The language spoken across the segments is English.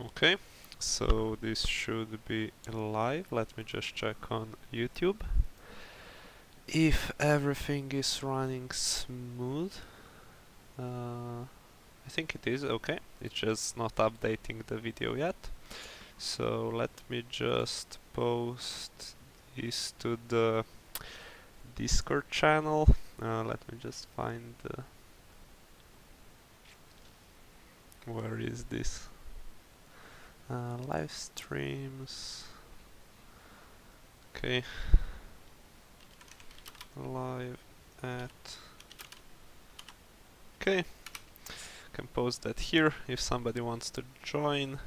Okay, so this should be live. Let me just check on YouTube if everything is running smooth. I think it is. Okay, it's just not updating the video yet. So let me just post this to the Discord channel. Let me just find where is this? Live streams. Okay. Live at. Okay. Can post that here if somebody wants to join.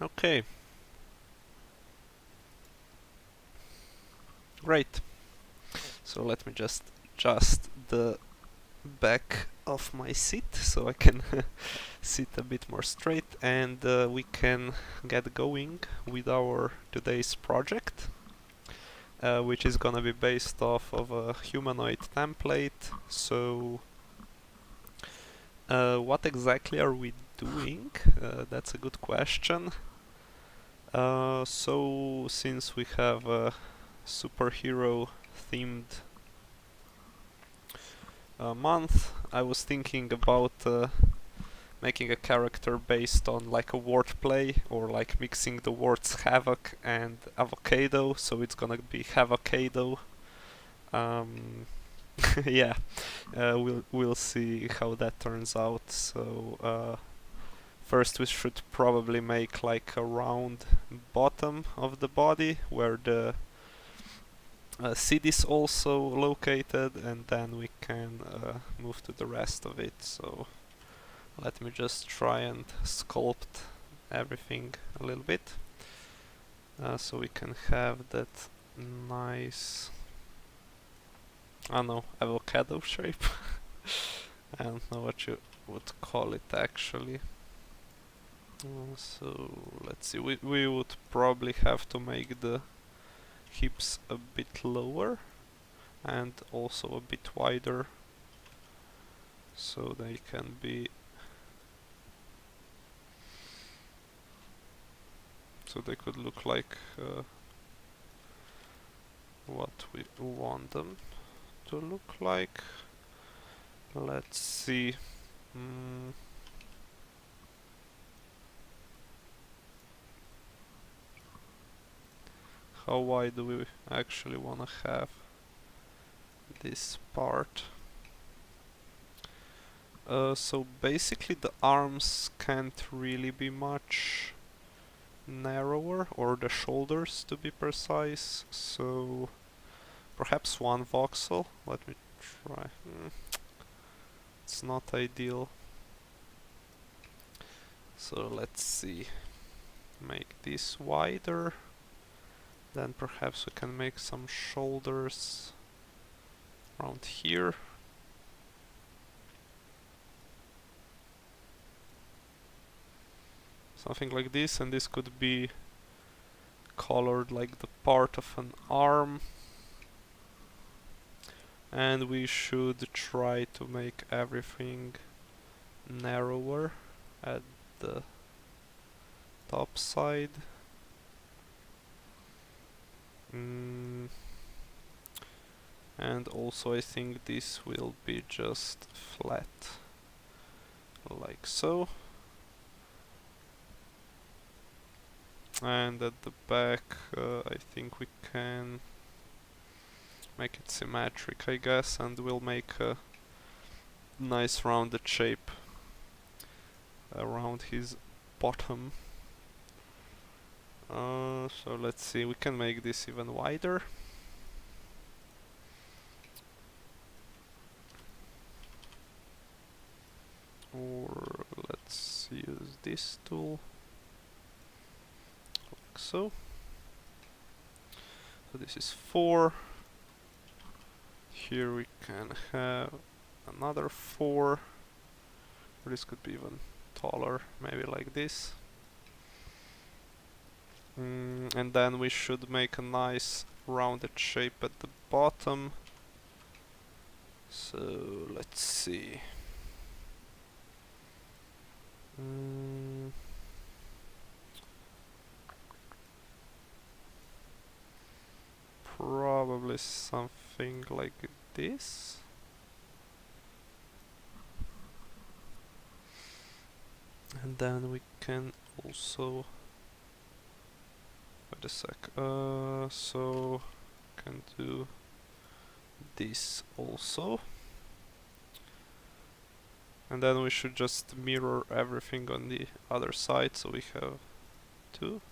Okay. Great. So let me just adjust the back of my seat so I can sit a bit more straight, and we can get going with our today's project, which is gonna be based off of a humanoid template. So what exactly are we doing? That's a good question. So since we have a superhero themed month, I was thinking about making a character based on like a wordplay, or like mixing the words havoc and avocado, so it's gonna be Havocado. Yeah, we'll see how that turns out. So first we should probably make like a round bottom of the body where the seed is also located, and then we can move to the rest of it. So let me just try and sculpt everything a little bit, so we can have that nice, I don't know, avocado shape. I don't know what you would call it actually. So let's see, we would probably have to make the hips a bit lower and also a bit wider, so they can be, so they could look like what we want them to look like. Let's see. How wide do we actually want to have this part? So basically the arms can't really be much narrower, or the shoulders to be precise, so perhaps 1 voxel. Let me try. It's not ideal. So let's see. Make this wider. Then perhaps we can make some shoulders around here. Something like this, and this could be colored like the part of an arm. And we should try to make everything narrower at the top side. And also I think this will be just flat, like so. And at the back I think we can make it symmetric, I guess, and we'll make a nice rounded shape around his bottom. So let's see, we can make this even wider. Or let's use this tool, like so. So this is 4. Here we can have another 4. Or this could be even taller, maybe like this. And then we should make a nice rounded shape at the bottom. So let's see. something like this. And then we can also, wait a sec, so can do this also. And then we should just mirror everything on the other side, so we have two.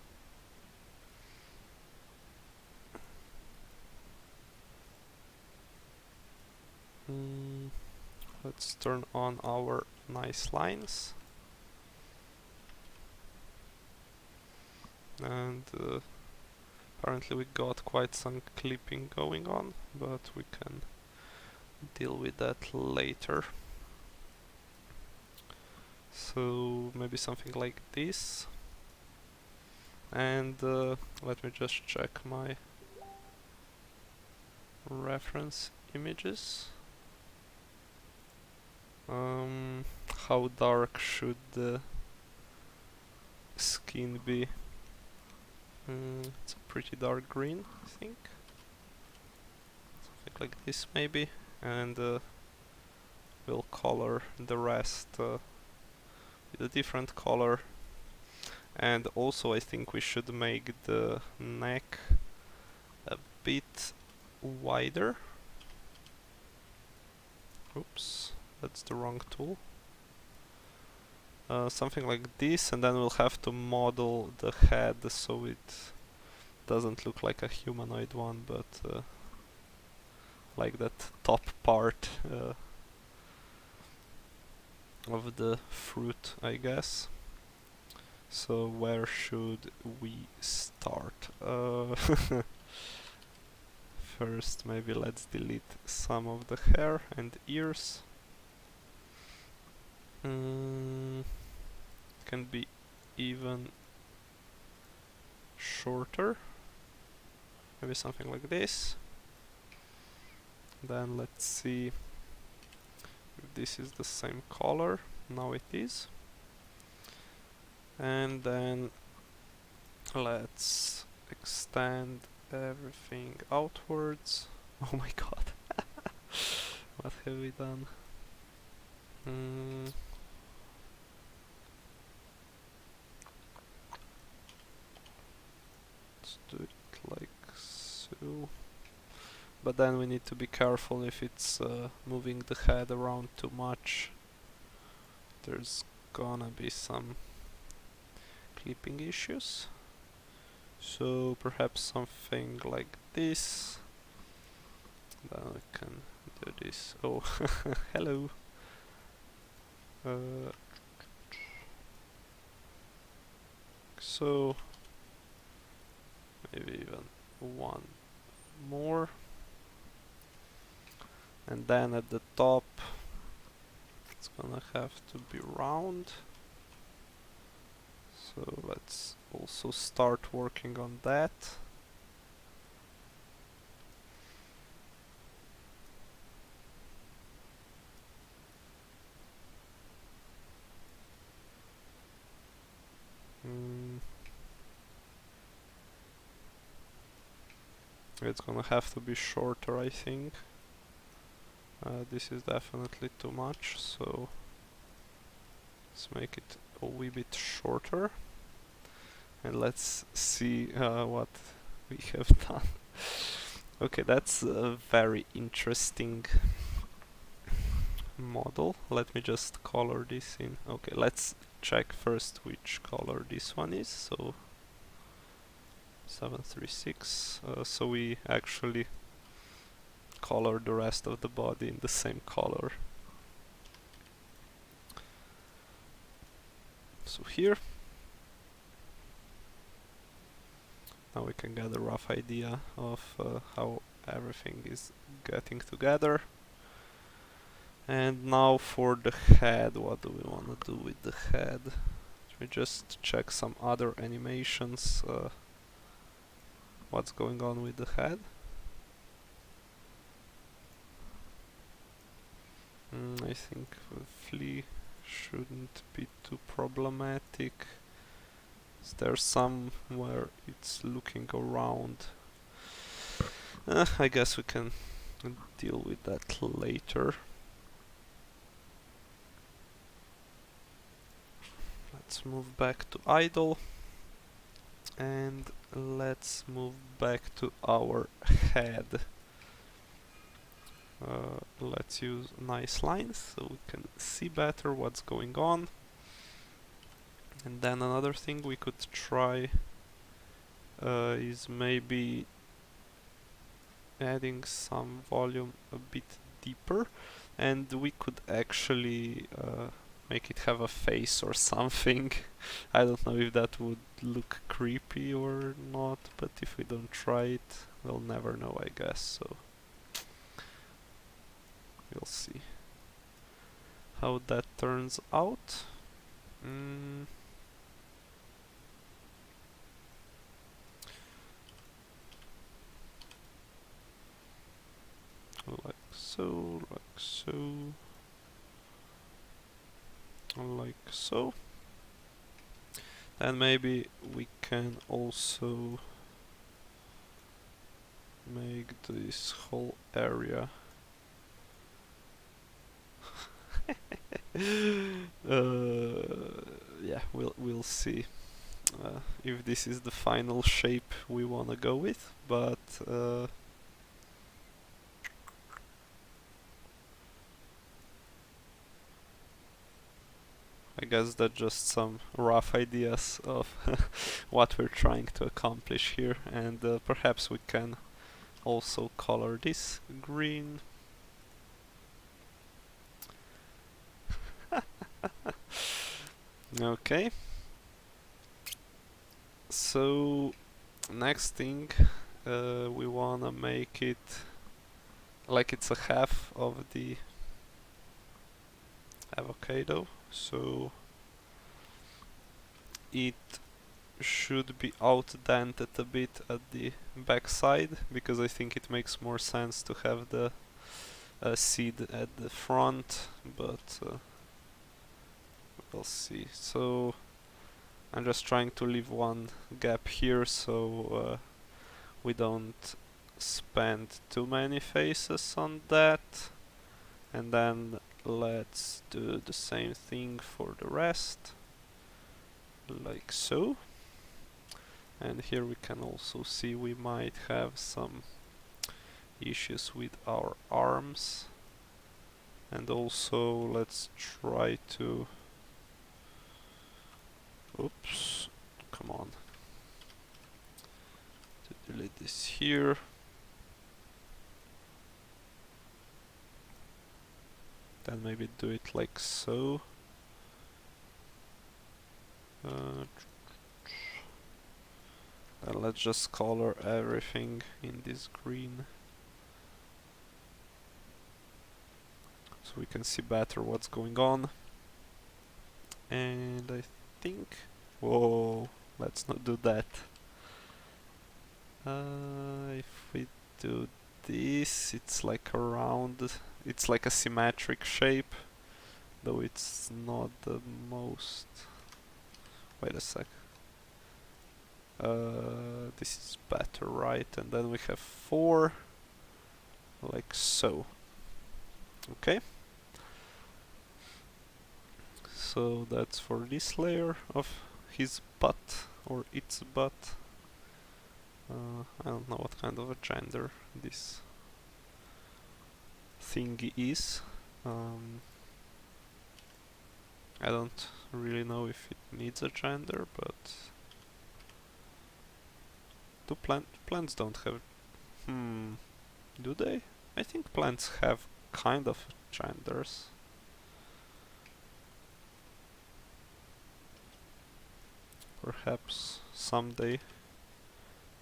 Let's turn on our nice lines. And apparently we got quite some clipping going on, but we can deal with that later. So maybe something like this. And let me just check my reference images. How dark should the skin be? It's a pretty dark green, I think. Something like this maybe. And we'll color the rest with a different color. And also I think we should make the neck a bit wider. Oops, that's the wrong tool. Something like this, and then we'll have to model the head so it doesn't look like a humanoid one, but like that top part of the fruit, I guess. So where should we start? First, maybe let's delete some of the hair and ears. Can be even shorter. Maybe something like this. Then let's see if this is the same color. Now it is. And then let's extend everything outwards. Oh my god. What have we done? Let's do it like so. But then we need to be careful if it's moving the head around too much. There's gonna be some clipping issues. So perhaps something like this. Then we can do this. Oh, hello. So maybe even one more. And then at the top it's gonna have to be round. So let's also start working on that. It's gonna have to be shorter, I think. This is definitely too much, so let's make it a wee bit shorter. And let's see what we have done. Okay, that's a very interesting model. Let me just color this in. Okay, let's check first which color this one is. So 736. So we actually color the rest of the body in the same color. So here. Now we can get a rough idea of how everything is getting together. And now for the head, what do we want to do with the head? Let me just check some other animations. What's going on with the head? I think the flea shouldn't be too problematic. Is there somewhere it's looking around? I guess we can and deal with that later. Let's move back to idle, and let's move back to our head. Let's use nice lines so we can see better what's going on. And then another thing we could try is maybe adding some volume a bit deeper, and we could actually make it have a face or something. I don't know if that would look creepy or not, but if we don't try it, we'll never know, I guess. So we'll see how that turns out. Like so, like so, like so. Then maybe we can also make this whole area yeah, we'll see if this is the final shape we wanna go with, but I guess that's just some rough ideas of what we're trying to accomplish here, and perhaps we can also color this green. Okay. So next thing, we wanna make it like it's a half of the avocado, so it should be outdented a bit at the back side, because I think it makes more sense to have the seed at the front, but we'll see. So I'm just trying to leave one gap here so we don't spend too many faces on that, and then let's do the same thing for the rest, like so. And here we can also see we might have some issues with our arms, and also let's try to, oops, come on, to delete this here. Then maybe do it like so. And let's just color everything in this green, so we can see better what's going on. And I think, whoa, let's not do that. If we do this, it's like a round, it's like a symmetric shape, though it's not the most. Wait a sec. This is better, right? And then we have 4, like so. Okay. So that's for this layer of his butt, or its butt. I don't know what kind of a gender this thingy is. I don't really know if it needs a gender, but do plants don't have, do they? I think plants have kind of genders. Perhaps someday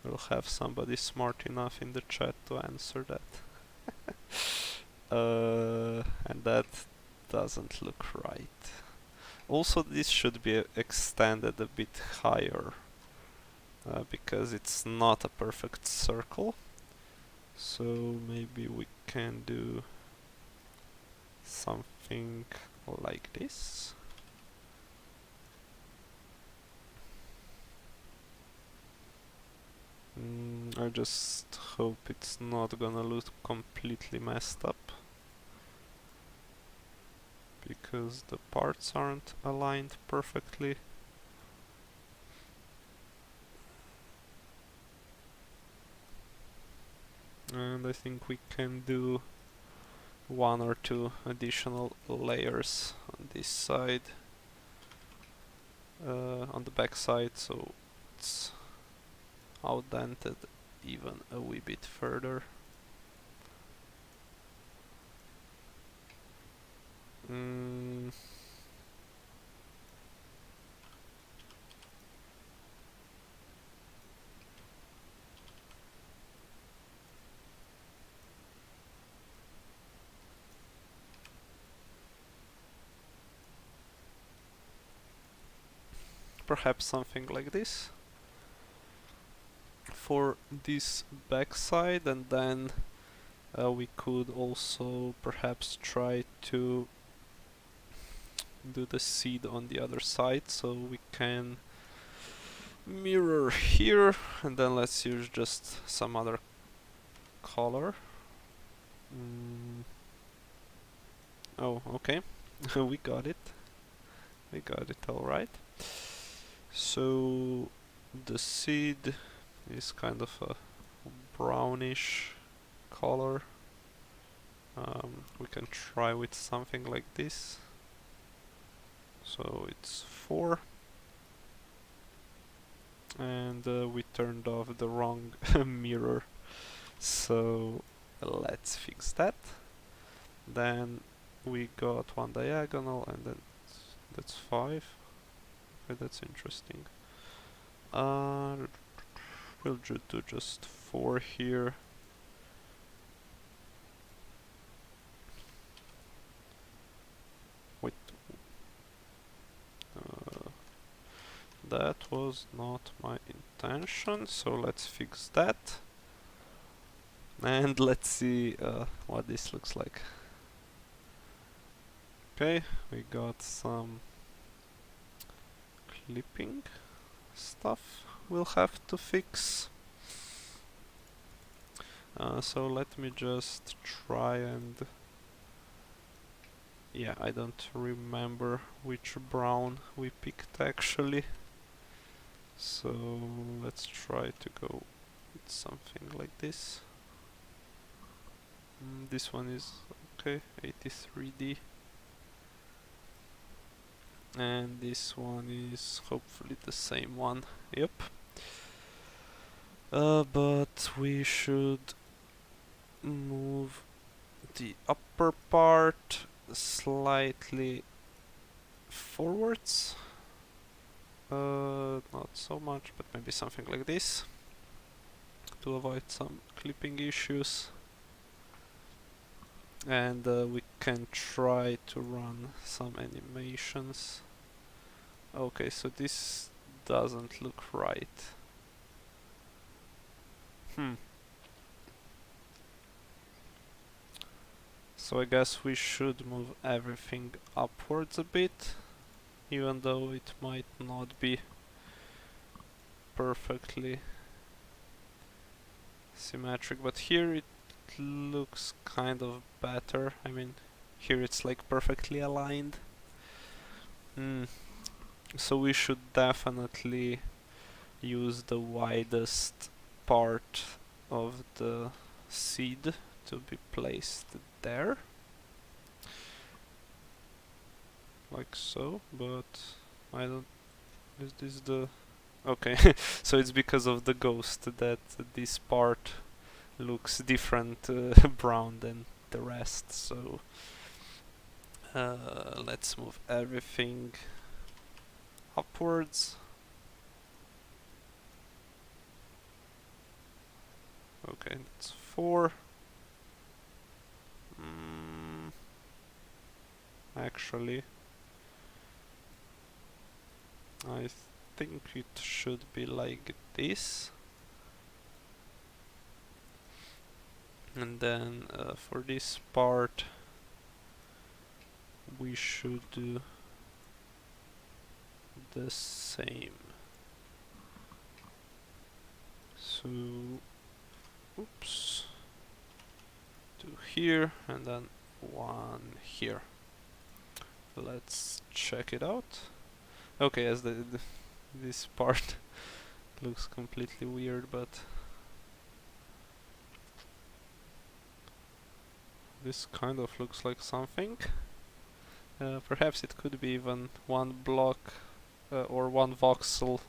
we'll have somebody smart enough in the chat to answer that. And that doesn't look right. Also, this should be extended a bit higher, because it's not a perfect circle. So maybe we can do something like this. I just hope it's not gonna look completely messed up, because the parts aren't aligned perfectly. And I think we can do one or two additional layers on this side, on the back side, so it's outdented even a wee bit further. Perhaps something like this for this backside, and then we could also perhaps try to do the seed on the other side, so we can mirror here, and then let's use just some other color. Oh, okay. We got it. We got it, alright. So the seed is kind of a brownish color. We can try with something like this. So it's 4. And we turned off the wrong mirror. So let's fix that. Then we got one diagonal, and then that's 5. Okay, that's interesting. We'll do just 4 here. Wait. That was not my intention, so let's fix that. And let's see what this looks like. Okay, we got some clipping stuff we'll have to fix. So let me just try and... Yeah, I don't remember which brown we picked actually. So let's try to go with something like this. This one is okay, 83D. And this one is hopefully the same one. Yep. But we should move the upper part slightly forwards. Not so much, but maybe something like this to avoid some clipping issues. And we can try to run some animations. Okay, so this doesn't look right. So I guess we should move everything upwards a bit, even though it might not be perfectly symmetric, but here it looks kind of better. I mean, here it's like perfectly aligned. So we should definitely use the widest part of the seed to be placed there, like so, but I don't... Is this the... Okay, so it's because of the ghost that this part looks different brown than the rest, so let's move everything upwards. Okay, that's 4. Actually, I think it should be like this. And then for this part we should do the same. So oops, 2 here and then 1 here. Let's check it out. Okay, as this part looks completely weird, but this kind of looks like something. Perhaps it could be even one block or one voxel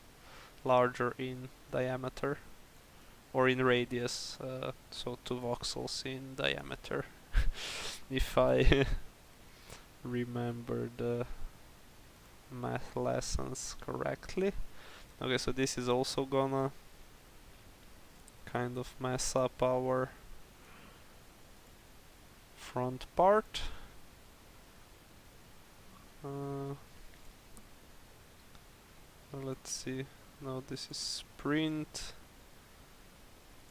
larger in diameter or in radius, so 2 voxels in diameter if I remember the math lessons correctly. Okay, so this is also gonna kind of mess up our front part. Let's see. No, this is sprint.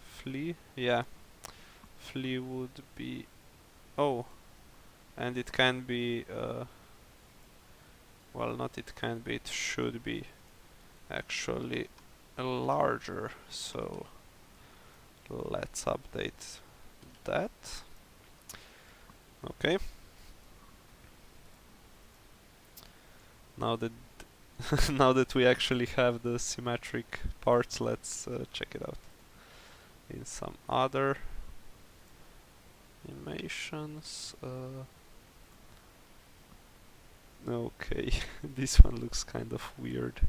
Flea? Yeah. Flea would be... Oh! And it can be... well, not it can be, it should be actually larger. So let's update that. Okay. Now that now that we actually have the symmetric parts, let's check it out in some other animations. Okay, this one looks kind of weird.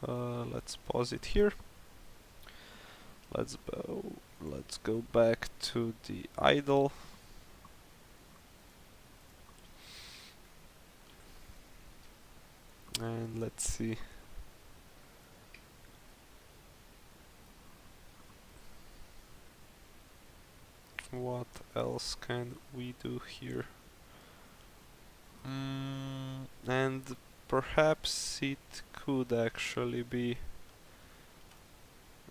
Let's pause it here. Let's go back to the idle. And let's see. What else can we do here? And perhaps it could actually be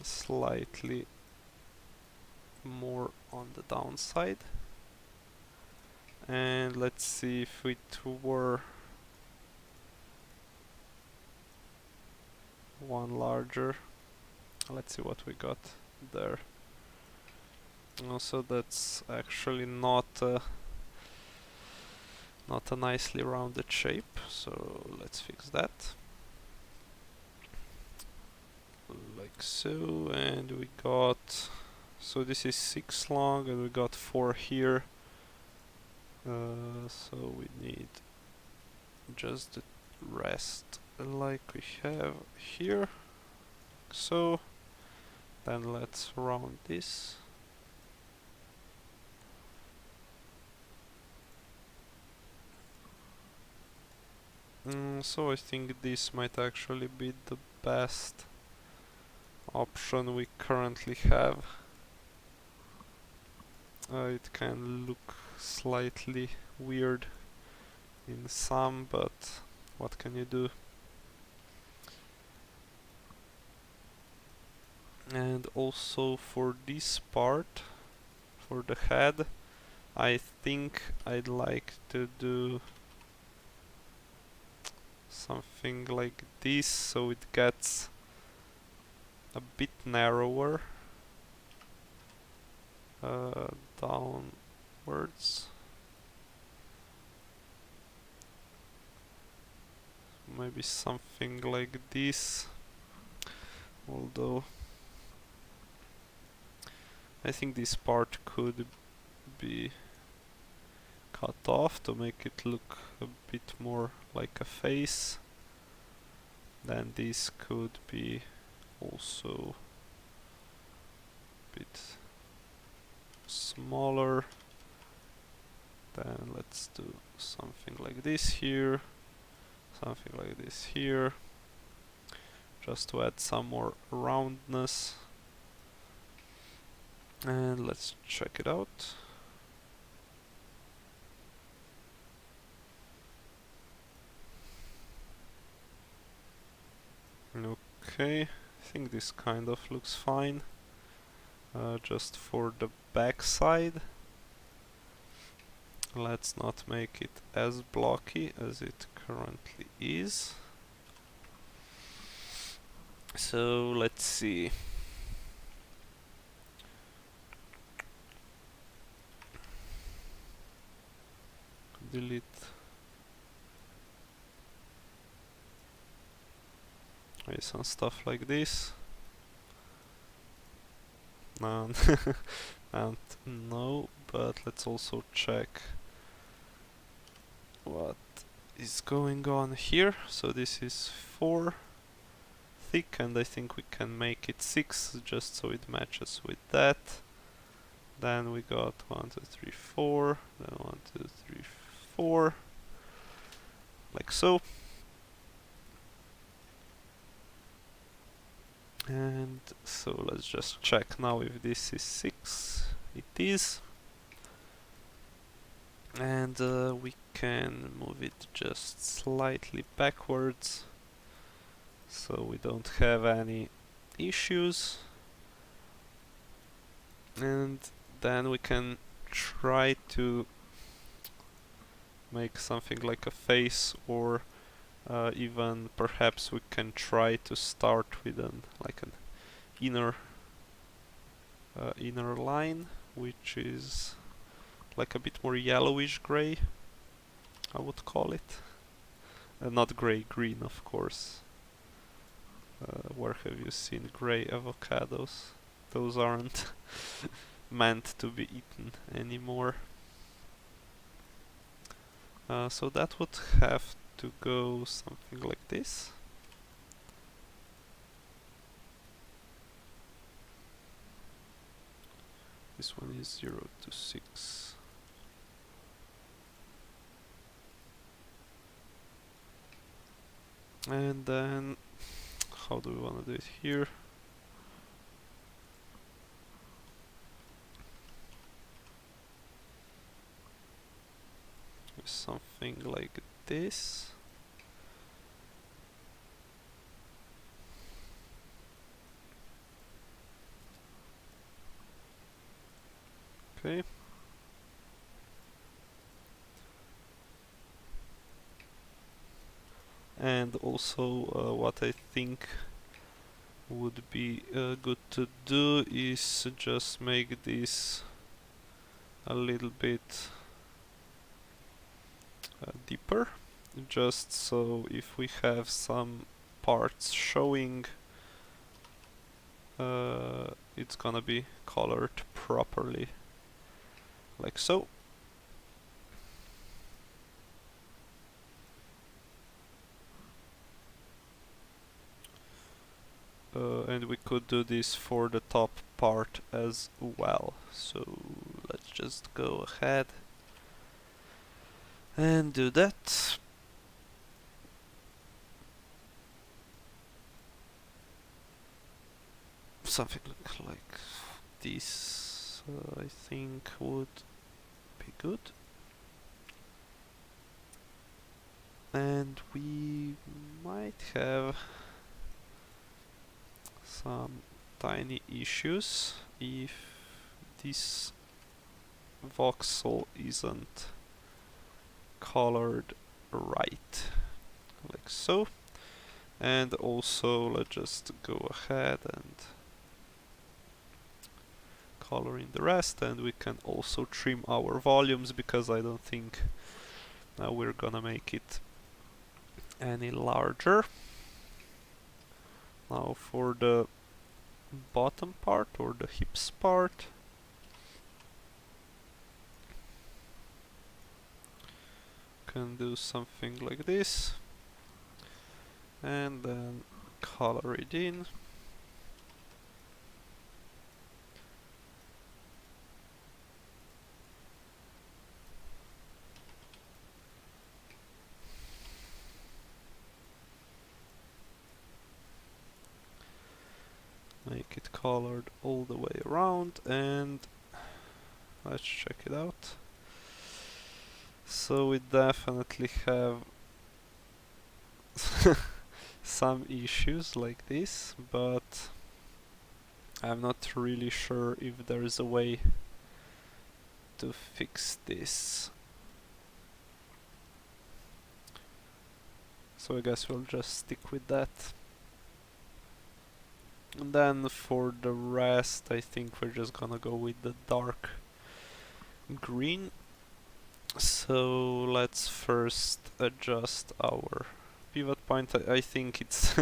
slightly more on the downside. And let's see if it were one larger. Let's see what we got there. Also, that's actually not a nicely rounded shape, so let's fix that. Like so, and we got... So this is 6 long, and we got 4 here. So we need just the rest like we have here. So then let's round this. So I think this might actually be the best option we currently have. It can look slightly weird in some, but what can you do? And also for this part, for the head, I think I'd like to do something like this, so it gets a bit narrower downwards. Maybe something like this, although I think this part could be cut off to make it look a bit more like a face. Then this could be also a bit smaller. Then let's do something like this here, something like this here, just to add some more roundness. And let's check it out. Okay, I think this kind of looks fine. Just for the back side, let's not make it as blocky as it currently is. So let's see. Delete. Some stuff like this. And, and no, but let's also check what is going on here. So this is 4 thick, and I think we can make it 6 just so it matches with that. Then we got 1, 2, 3, 4, then 1, 2, 3, 4, like so. And so let's just check now if this is 6. It is. And we can move it just slightly backwards so we don't have any issues. And then we can try to make something like a face, or even perhaps we can try to start with an inner line, which is like a bit more yellowish gray, I would call it. Not gray, green, of course. Where have you seen gray avocados? Those aren't meant to be eaten anymore. So that would have to go something like this. This one is 0 to 6. And then, how do we want to do it here? Something like this. Okay. And also what I think would be good to do is just make this a little bit deeper, just so if we have some parts showing, it's gonna be colored properly, like so. And we could do this for the top part as well. So let's just go ahead and do that. Something like this, I think would be good. And we might have some tiny issues if this voxel isn't colored right, like so. And also let's just go ahead and color in the rest, and we can also trim our volumes because I don't think we're gonna make it any larger. Now for the bottom part, or the hips part, can do something like this, and then color it in. Make it colored all the way around, and let's check it out. So we definitely have some issues like this, but I'm not really sure if there is a way to fix this. So I guess we'll just stick with that. And then for the rest, I think we're just gonna go with the dark green. So let's first adjust our pivot point. I think it's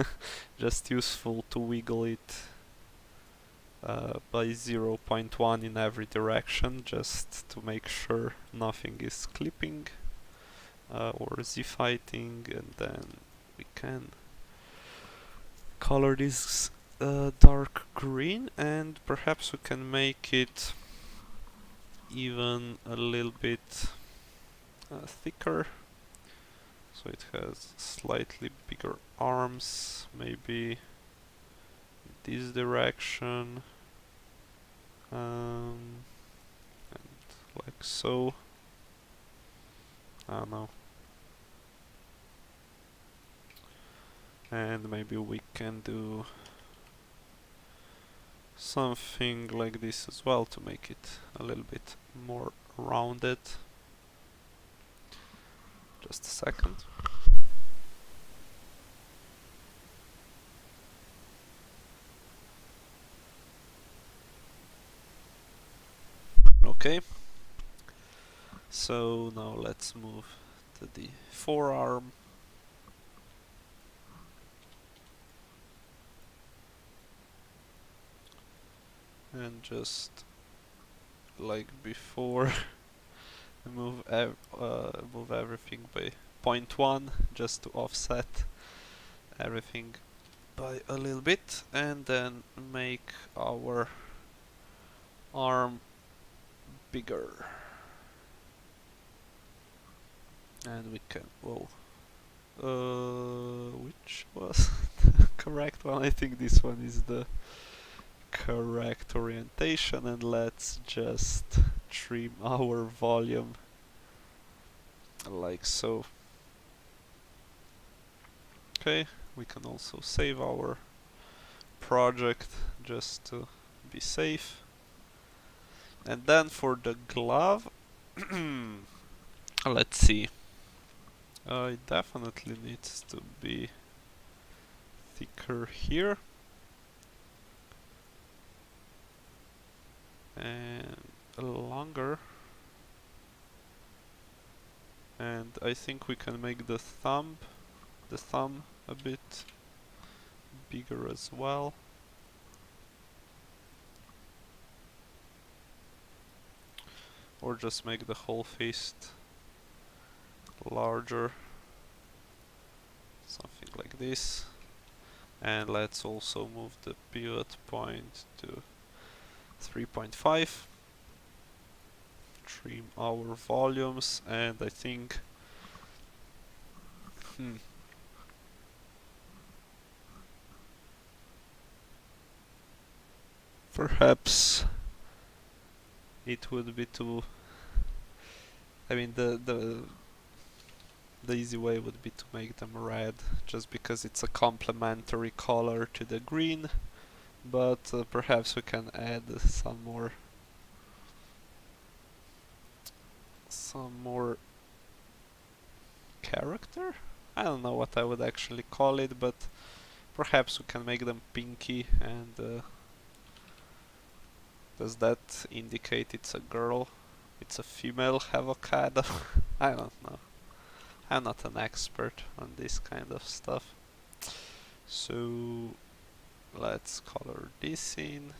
just useful to wiggle it by 0.1 in every direction, just to make sure nothing is clipping or z-fighting, and then we can color this dark green, and perhaps we can make it even a little bit thicker, so it has slightly bigger arms, maybe this direction, and like so. I don't know. And maybe we can do something like this as well to make it a little bit more rounded. Just a second. Okay. So now let's move to the forearm. And just like before, move everything by 0.1 just to offset everything by a little bit, and then make our arm bigger. And we can, whoa, which was the correct one? I think this one is the correct orientation, and let's just trim our volume like so. Okay, we can also save our project just to be safe. And then for the glove, let's see. It definitely needs to be thicker here. And longer. And I think we can make the thumb a bit bigger as well. Or just make the whole fist larger. Something like this. And let's also move the pivot point to 3.5. Trim our volumes, and I think perhaps it would be too, I mean the easy way would be to make them red, just because it's a complementary color to the green, but perhaps we can add some more character? I don't know what I would actually call it, but perhaps we can make them pinky, and does that indicate it's a girl? It's a female avocado? I don't know. I'm not an expert on this kind of stuff. So let's color this in.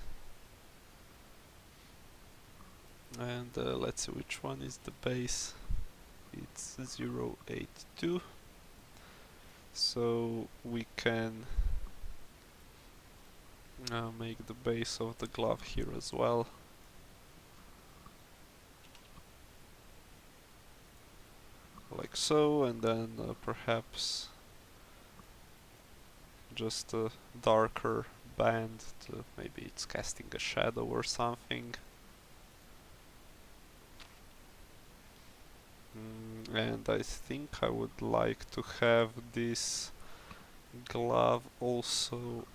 And let's see which one is the base. It's 082. So we can make the base of the glove here as well. Like so, and then perhaps just a darker band to, maybe it's casting a shadow or something. And I think I would like to have this glove also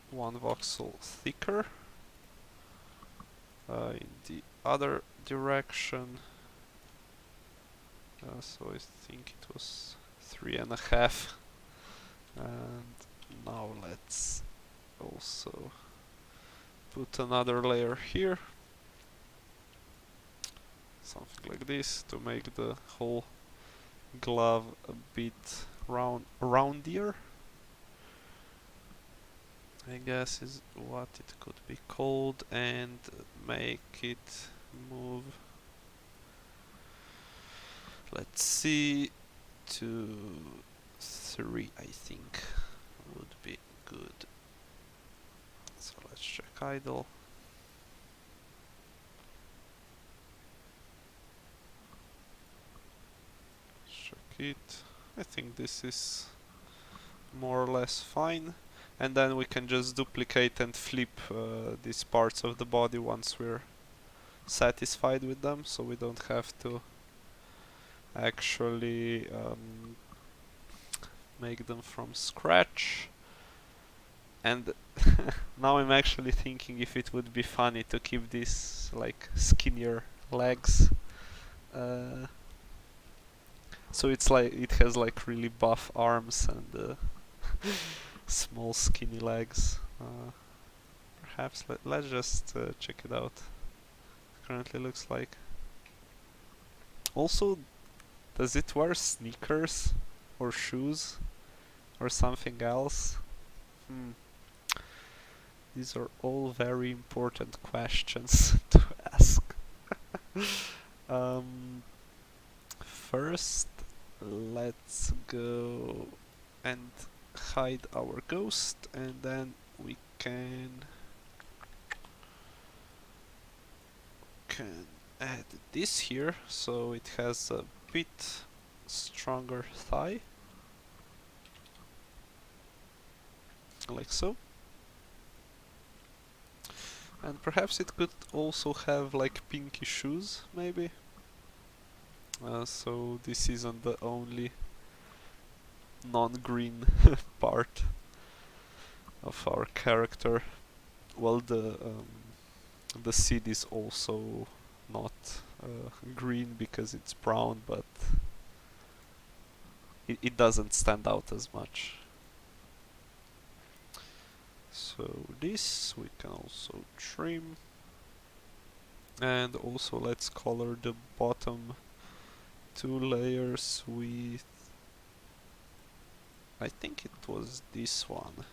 1 voxel thicker in the other direction. So I think it was 3.5. And now let's also put another layer here, something like this, to make the whole glove a bit roundier, I guess is what it could be called, and make it move, let's see, to 3 I think would be good. So let's check idle. Check it. I think this is more or less fine. And then we can just duplicate and flip these parts of the body once we're satisfied with them, so we don't have to actually make them from scratch. And now I'm actually thinking if it would be funny to keep these like skinnier legs. So it's like it has like really buff arms and small skinny legs. Perhaps let's just check it out. Currently looks like. Also, does it wear sneakers or shoes or something else? These are all very important questions to ask. First, let's go and hide our ghost, and then we can add this here so it has a bit stronger thigh, like so. And perhaps it could also have like pinky shoes, maybe. So this isn't the only non-green part of our character. Well, the seed is also not green because it's brown, but it doesn't stand out as much. So this we can also trim, and also let's color the bottom 2 layers with, I think it was this one,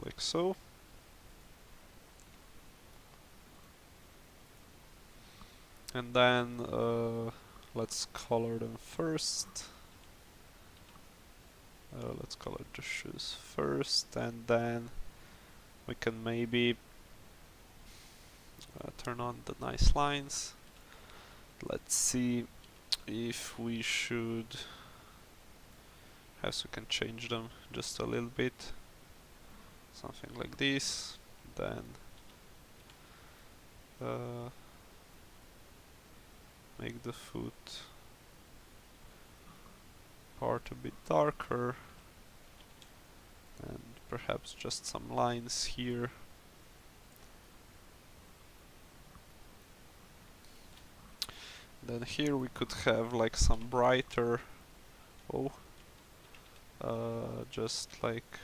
like so. And then let's color them first. Let's color the shoes first, and then we can maybe turn on the nice lines. Let's see if we should, perhaps we can change them just a little bit, something like this. Then make the foot part a bit darker, and perhaps just some lines here. Then here we could have like some brighter, just like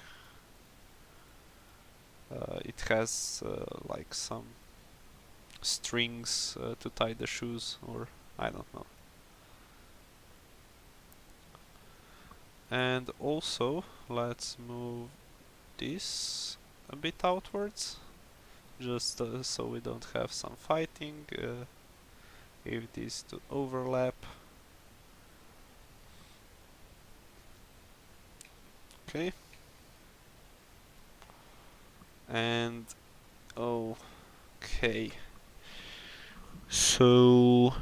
it has like some strings to tie the shoes, or I don't know. And also let's move this a bit outwards, just so we don't have some fighting. If these to overlap. Okay. And okay. So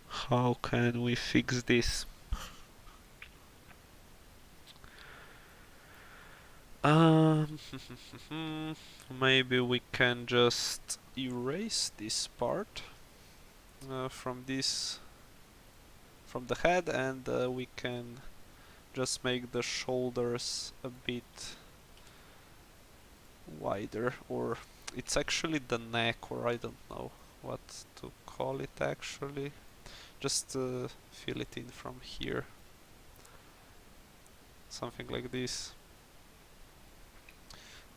how can we fix this? Maybe we can just erase this part from the head, and we can just make the shoulders a bit wider, or it's actually the neck, or I don't know. what to call it actually. Just fill it in from here. Something like this.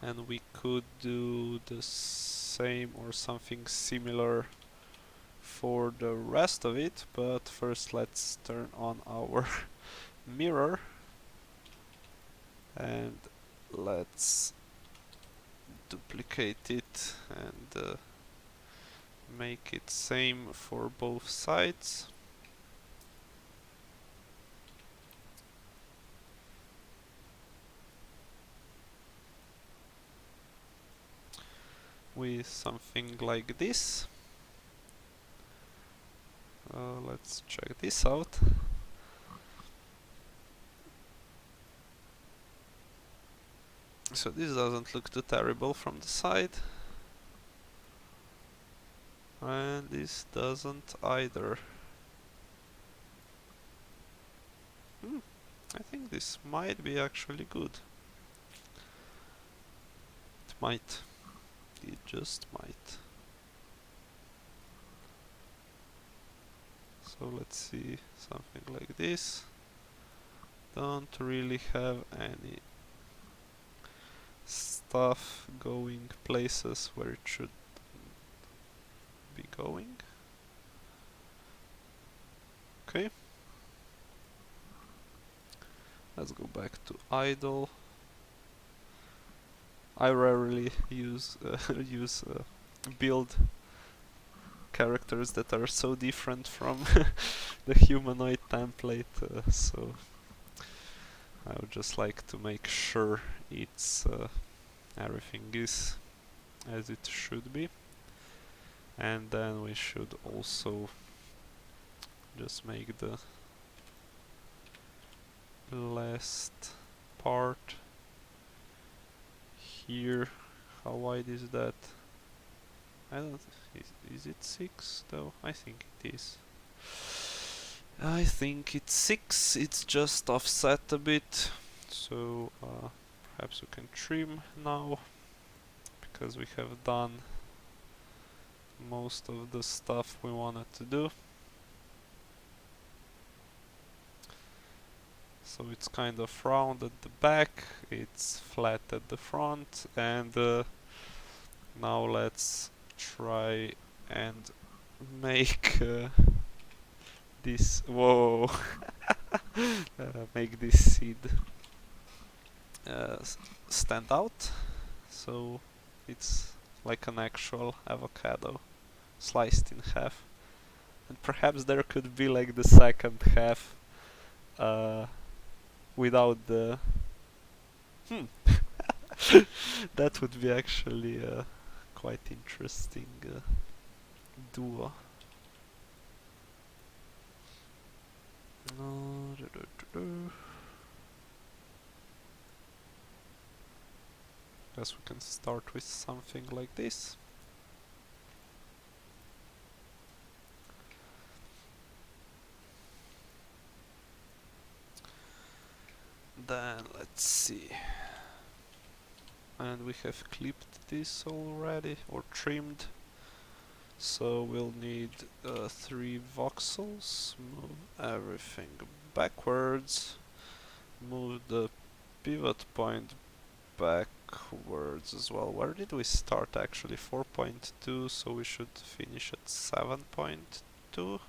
And we could do the same or something similar for the rest of it, but first let's turn on our mirror and let's duplicate it and make it same for both sides. With something like this. Let's check this out. So this doesn't look too terrible from the side. And this doesn't either. I think this might be actually good. It might. It just might. So let's see, something like this. Don't really have any stuff going places where it should be going. Okay. Let's go back to idle. I rarely use build characters that are so different from the humanoid template, so I would just like to make sure it's everything is as it should be. And then we should also just make the last part here. How wide is that? I don't. Is it 6 though? I think it is. I think it's 6. It's just offset a bit. So perhaps we can trim now, because we have done most of the stuff we wanted to do. So it's kind of round at the back, it's flat at the front, and now let's try and make this, whoa, make this seed stand out, so it's like an actual avocado sliced in half. And perhaps there could be like the second half without the that would be actually quite interesting duo. Guess we can start with something like this. Then let's see. And we have clipped this already, or trimmed. So we'll need 3 voxels. Move everything backwards. Move the pivot point backwards as well. Where did we start actually? 4.2, so we should finish at 7.2.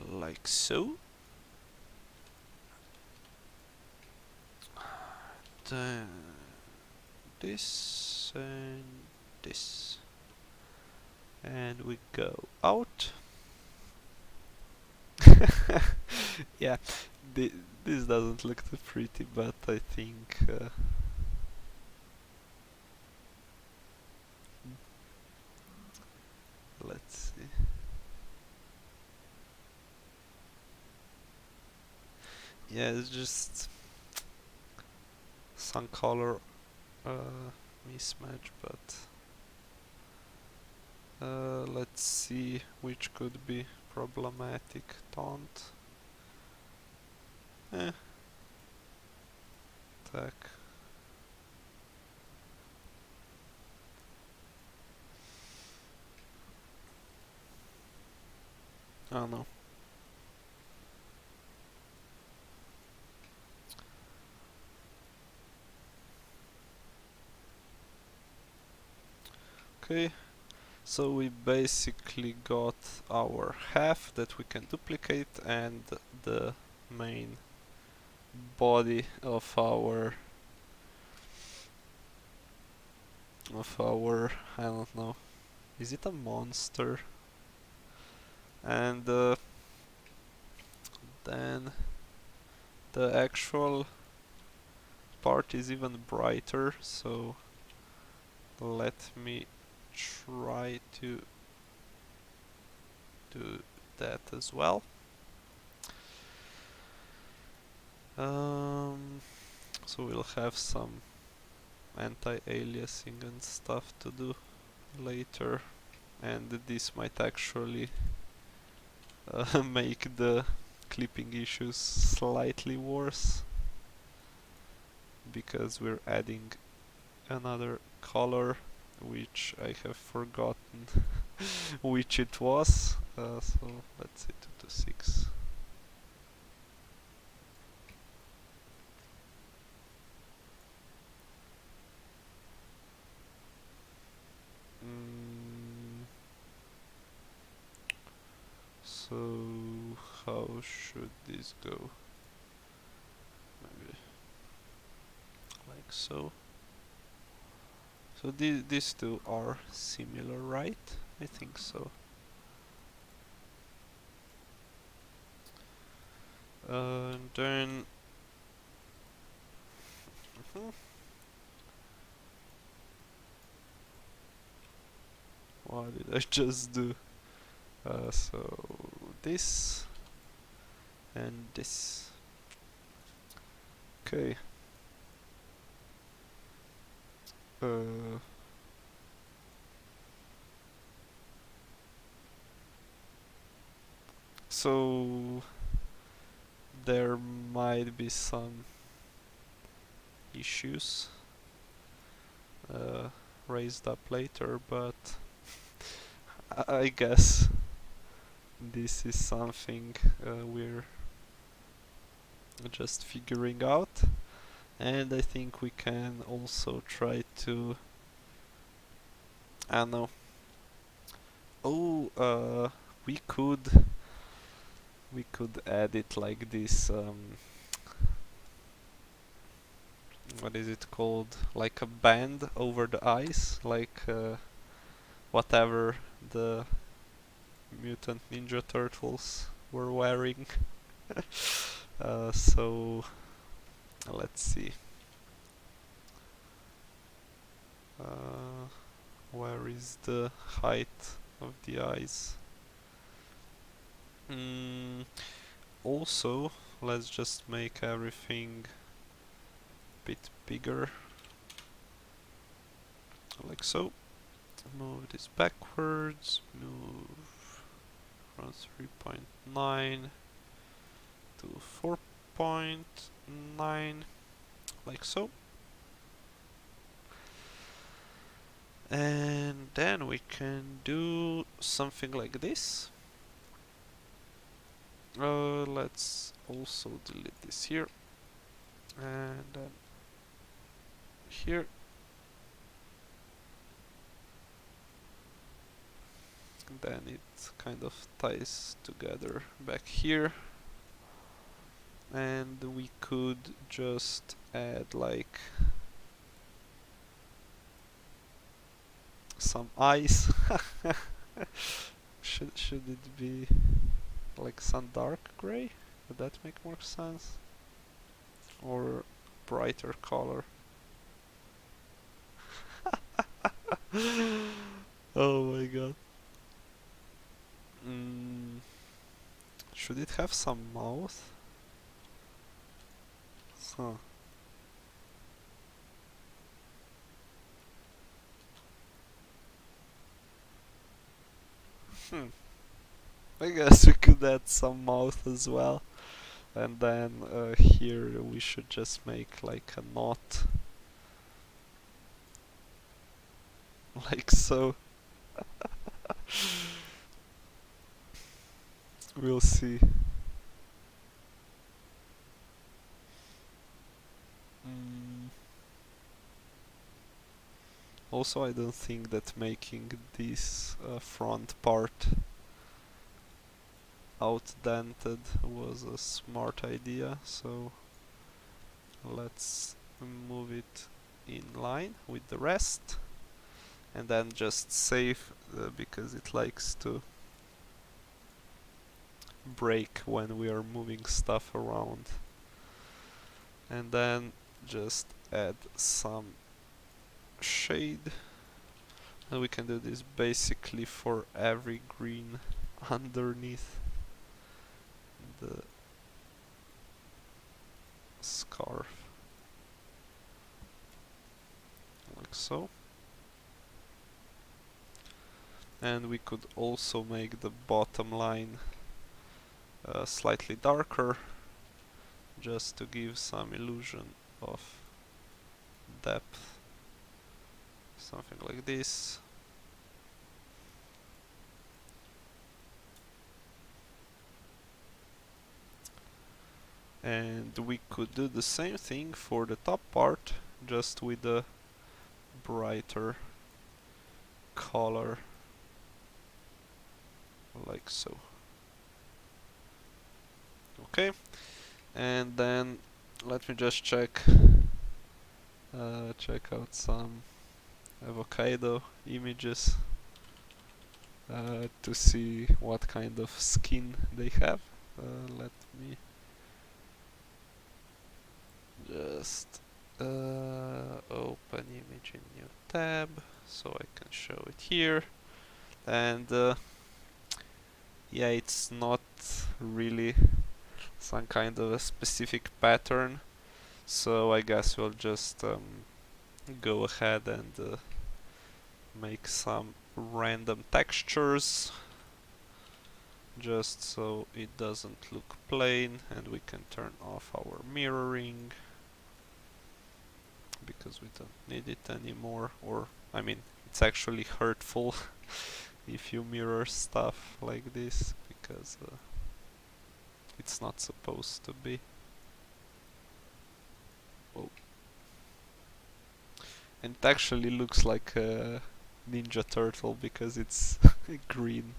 Like so. Then this and this. And we go out. Yeah, this doesn't look too pretty, but I think let's see. Yeah, it's just some color mismatch, but let's see which could be problematic. Taunt. Attack. know. Okay, so we basically got our half that we can duplicate and the main body of our I don't know, is it a monster? And then the actual part is even brighter, so let me try to do that as well. So we'll have some anti-aliasing and stuff to do later, and this might actually make the clipping issues slightly worse, because we're adding another color which I have forgotten which it was. So let's say 2 to 6. So how should this go? Maybe like so. So these two are similar, right? I think so. And then what did I just do? So this and this. Okay. So there might be some issues raised up later, but I guess this is something we're just figuring out, and I think we can also try to, I don't know. Oh, we could add it like this. What is it called? Like a band over the eyes, like whatever the Mutant Ninja Turtles were wearing. So let's see. Where is the height of the eyes? Also, let's just make everything a bit bigger, like so. Move this backwards, move from 3.9 to 4.9, like so. And then we can do something like this. Let's also delete this here, and then here. Then it kind of ties together back here, and we could just add like some eyes. Should it be like some dark gray? Would that make more sense? Or brighter color? Oh my god. Should it have some mouth? Huh. I guess we could add some mouth as well. And then here we should just make like a knot. Like so. We'll see. Mm. Also, I don't think that making this front part outdented was a smart idea, so let's move it in line with the rest and then just save because it likes to break when we are moving stuff around. And then just add some shade, and we can do this basically for every green underneath the scarf, like so. And we could also make the bottom line slightly darker, just to give some illusion of depth, something like this. And we could do the same thing for the top part, just with a brighter color, like so. Okay, and then let me just check out some Havocado images to see what kind of skin they have. Let me just open image in new tab so I can show it here. And yeah, it's not really some kind of a specific pattern, so I guess we'll just go ahead and make some random textures just so it doesn't look plain, and we can turn off our mirroring because we don't need it anymore. Or I mean, it's actually hurtful if you mirror stuff like this because it's not supposed to be. Oh. And it actually looks like a Ninja Turtle because it's green.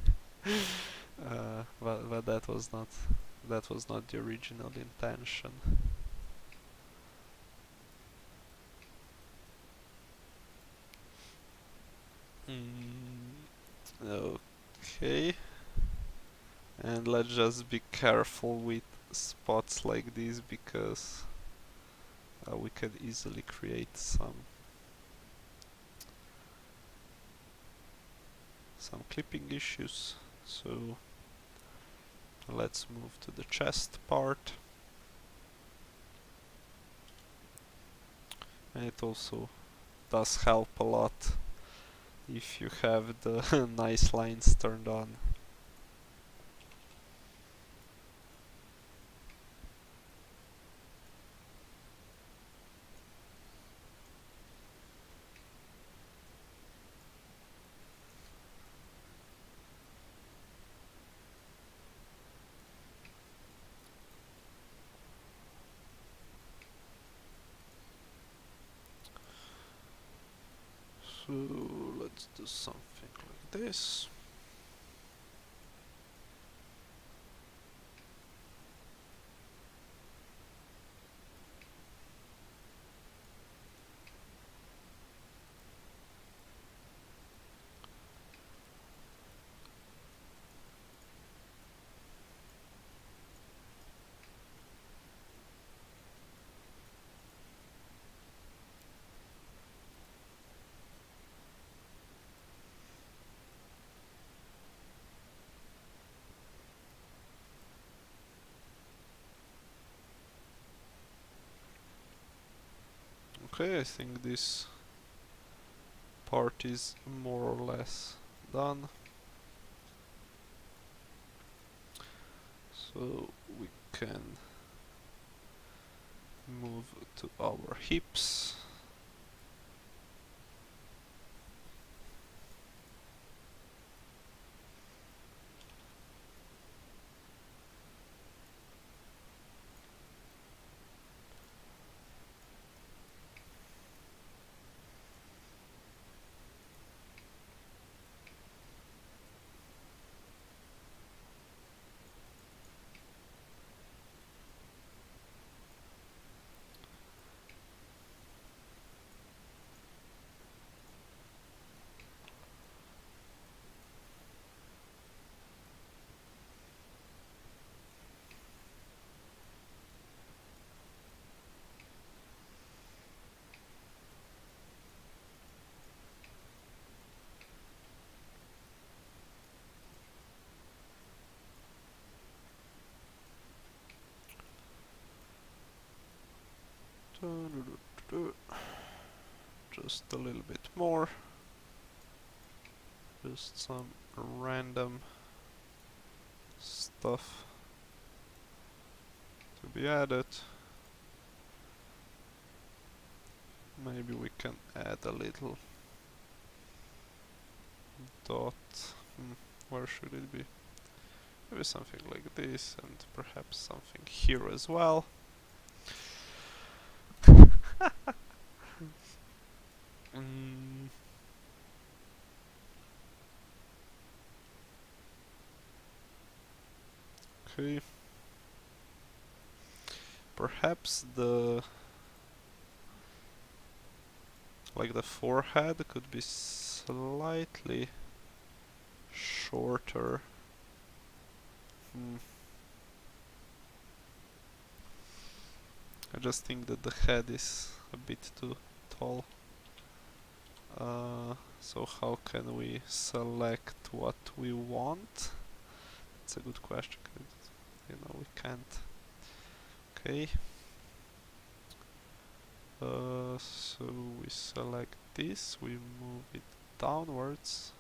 But that was not the original intention. Okay, and let's just be careful with spots like this because we can easily create some clipping issues. So let's move to the chest part. And it also does help a lot if you have the nice lines turned on. So let's do something like this. Okay, I think this part is more or less done. So we can move to our hips. just a little bit more. Just some random stuff to be added. Maybe we can add a little dot. Where should it be? Maybe something like this, and perhaps something here as well. Okay. Perhaps the forehead could be slightly shorter. I just think that the head is a bit too tall. So how can we select what we want? It's a good question. You know, we can't. Okay. So we select this, we move it downwards,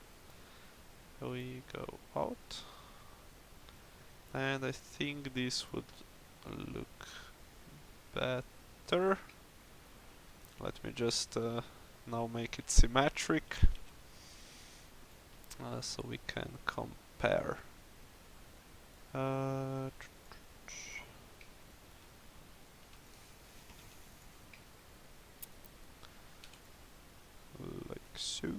we go out, and I think this would look better. Let me just now make it symmetric, so we can compare. Like so.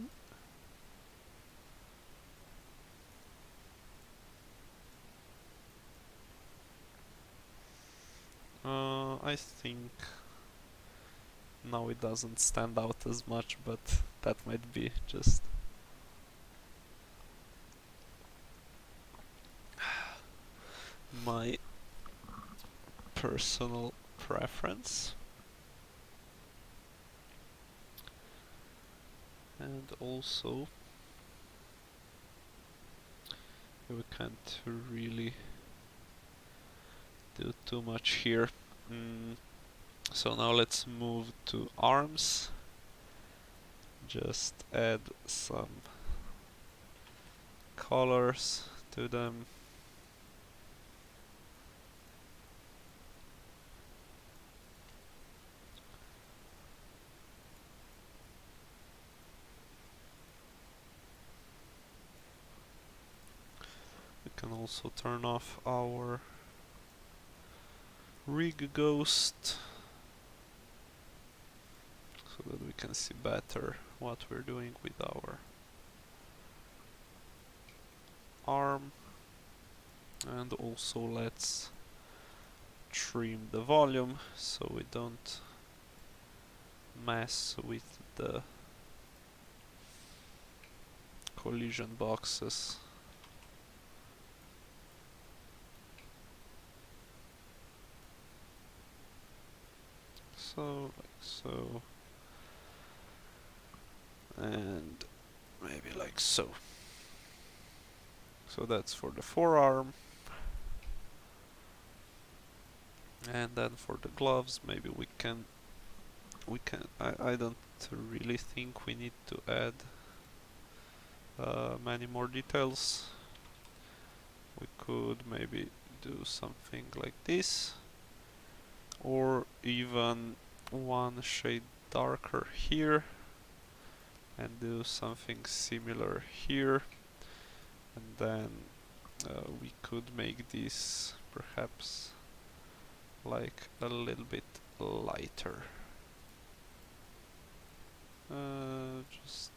I think now it doesn't stand out as much, but that might be just my personal preference. And also we can't really do too much here. So now let's move to arms. Just add some colors to them. We can also turn off our rig ghost so that we can see better what we're doing with our arm. And also let's trim the volume so we don't mess with the collision boxes. So, like so. And maybe like so. So that's for the forearm. And then for the gloves, maybe we can I don't really think we need to add many more details. We could maybe do something like this, or even one shade darker here, and do something similar here, and then we could make this perhaps like a little bit lighter. Just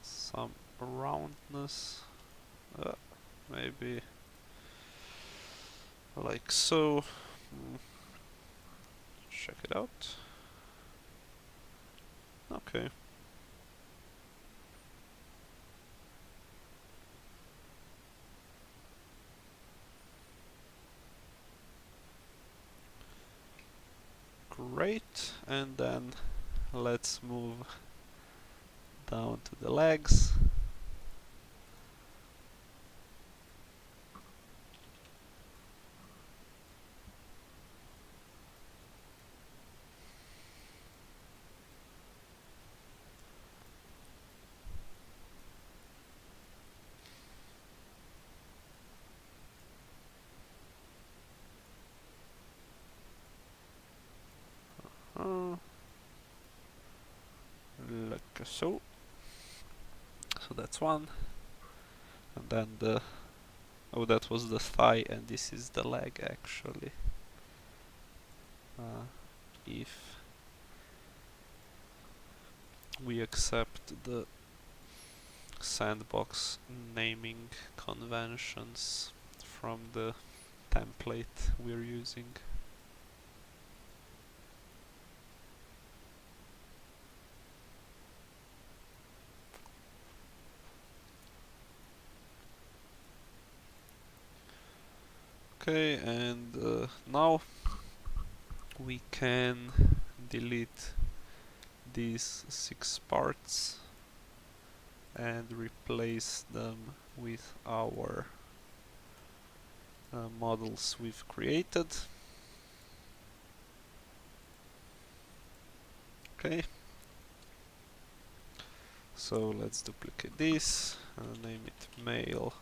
some roundness, maybe like so. Check it out. Okay. Great, and then let's move down to the legs. like so. So that's one, and then the oh, that was the thigh, and this is the leg actually. If we accept the Sandbox naming conventions from the template we're using. Okay, and now we can delete these 6 parts and replace them with our models we've created. Okay, so let's duplicate this, name it male.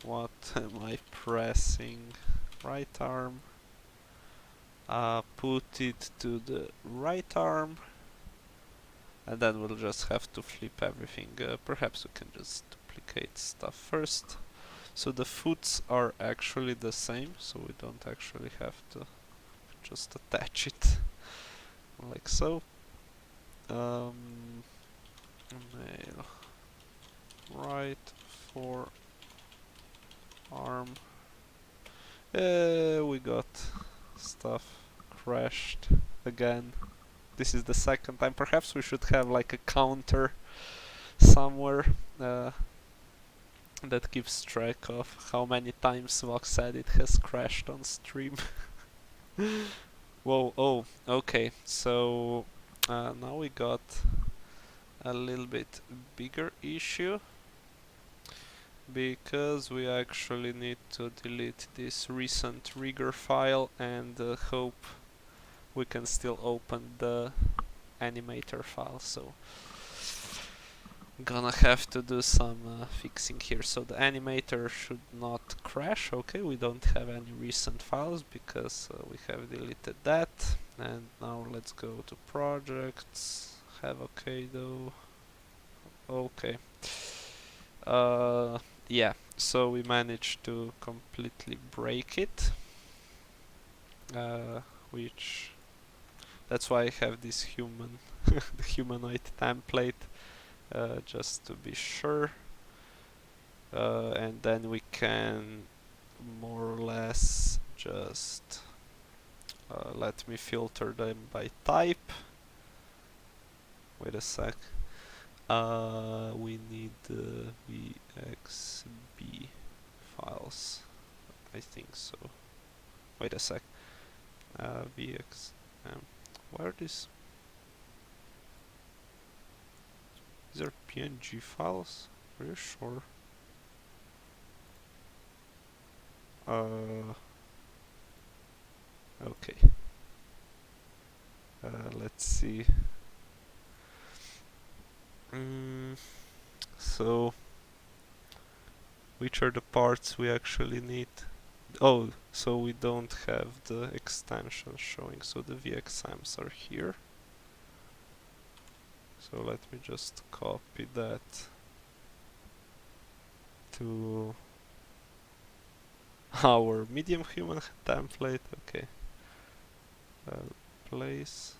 What am I pressing? Right arm. Put it to the right arm, and then we'll just have to flip everything. Perhaps we can just duplicate stuff first. So the foots are actually the same, so we don't actually have to just attach it like so. Male right for arm. We got stuff crashed again. This is the second time. Perhaps we should have like a counter somewhere that keeps track of how many times Vox Edit has crashed on stream. Whoa, oh, okay, so now we got a little bit bigger issue, because we actually need to delete this recent rigger file and hope we can still open the animator file. So gonna have to do some fixing here. So the animator should not crash. Okay, we don't have any recent files because we have deleted that. And now let's go to projects, Havocado. Okay. Yeah, so we managed to completely break it, which that's why I have this human the humanoid template, just to be sure, and then we can more or less just let me filter them by type. Wait a sec. We need VXB files. I think so. Wait a sec. VXM. Where are these? These are PNG files? Are you sure? Okay. Let's see. So, which are the parts we actually need? Oh, so we don't have the extension showing, so the VXMs are here. So let me just copy that to our medium human template. Okay. Place.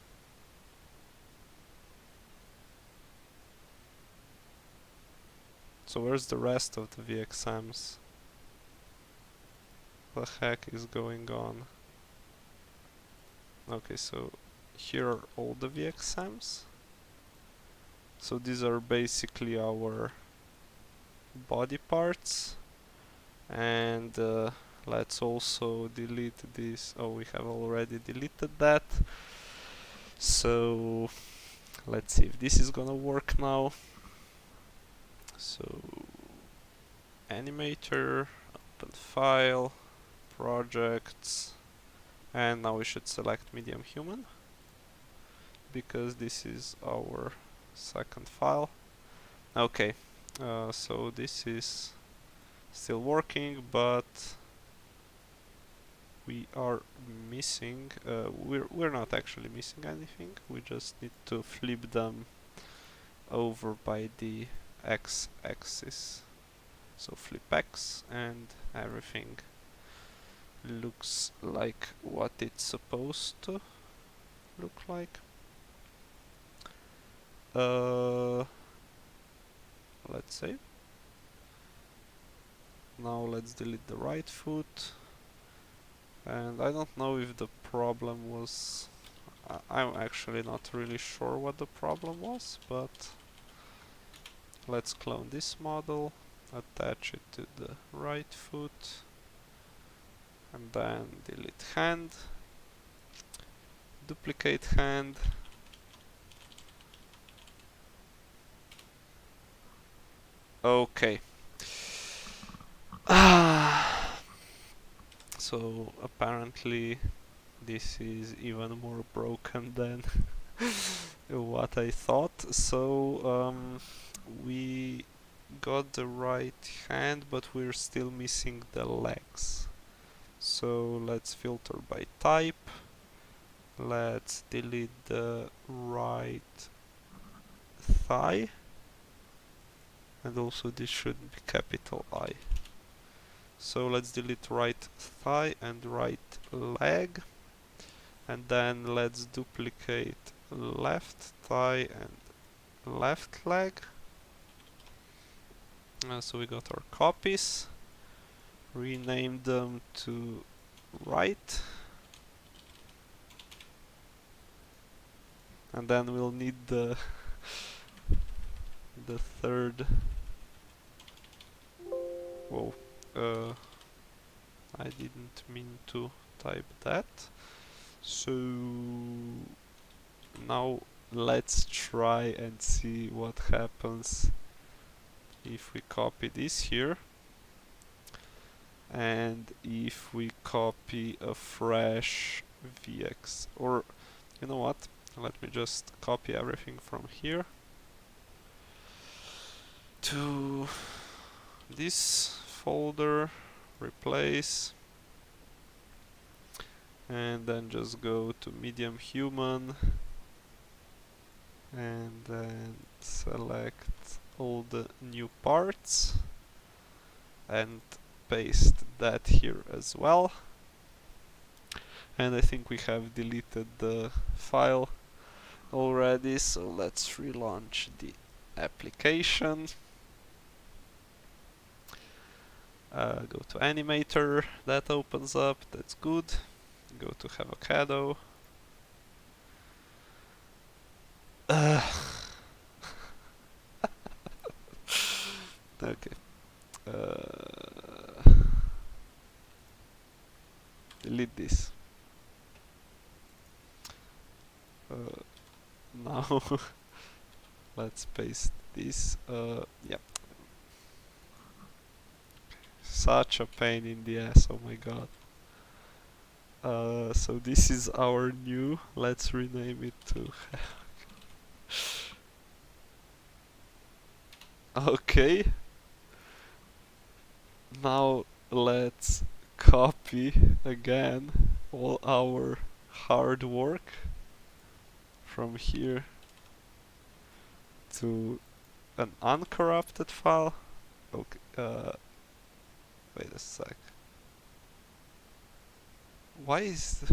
So where's the rest of the VXMs? What the heck is going on? Okay, so here are all the VXMs. So these are basically our body parts. And let's also delete this. Oh, we have already deleted that. So let's see if this is gonna work now. So animator, open file, projects, and now we should select medium human because this is our second file. Okay, so this is still working, but we are missing, we're not actually missing anything, we just need to flip them over by the x-axis. So flip x and everything looks like what it's supposed to look like. Let's save. Now let's delete the right foot. And I don't know if the problem was... I'm actually not really sure what the problem was, but let's clone this model, attach it to the right foot, and then delete hand, duplicate hand, okay. So apparently this is even more broken than what I thought. So we got the right hand, but we're still missing the legs. So let's filter by type. Let's delete the right thigh, and also this should be capital I. So let's delete right thigh and right leg, and then let's duplicate left thigh and left leg. So we got our copies, rename them to right, and then we'll need the third. Whoa, I didn't mean to type that. So now let's try and see what happens if we copy this here, and if we copy a fresh VX, or you know what, let me just copy everything from here to this folder, replace, and then just go to medium human and then select all the new parts and paste that here as well. And I think we have deleted the file already, so let's relaunch the application. Go to animator, that opens up, that's good. Go to Havocado. Okay. Delete this. Now let's paste this. Yeah. Such a pain in the ass, oh my god. So this is our new, let's rename it to okay. Now let's copy again all our hard work from here to an uncorrupted file. Okay, wait a sec. Why is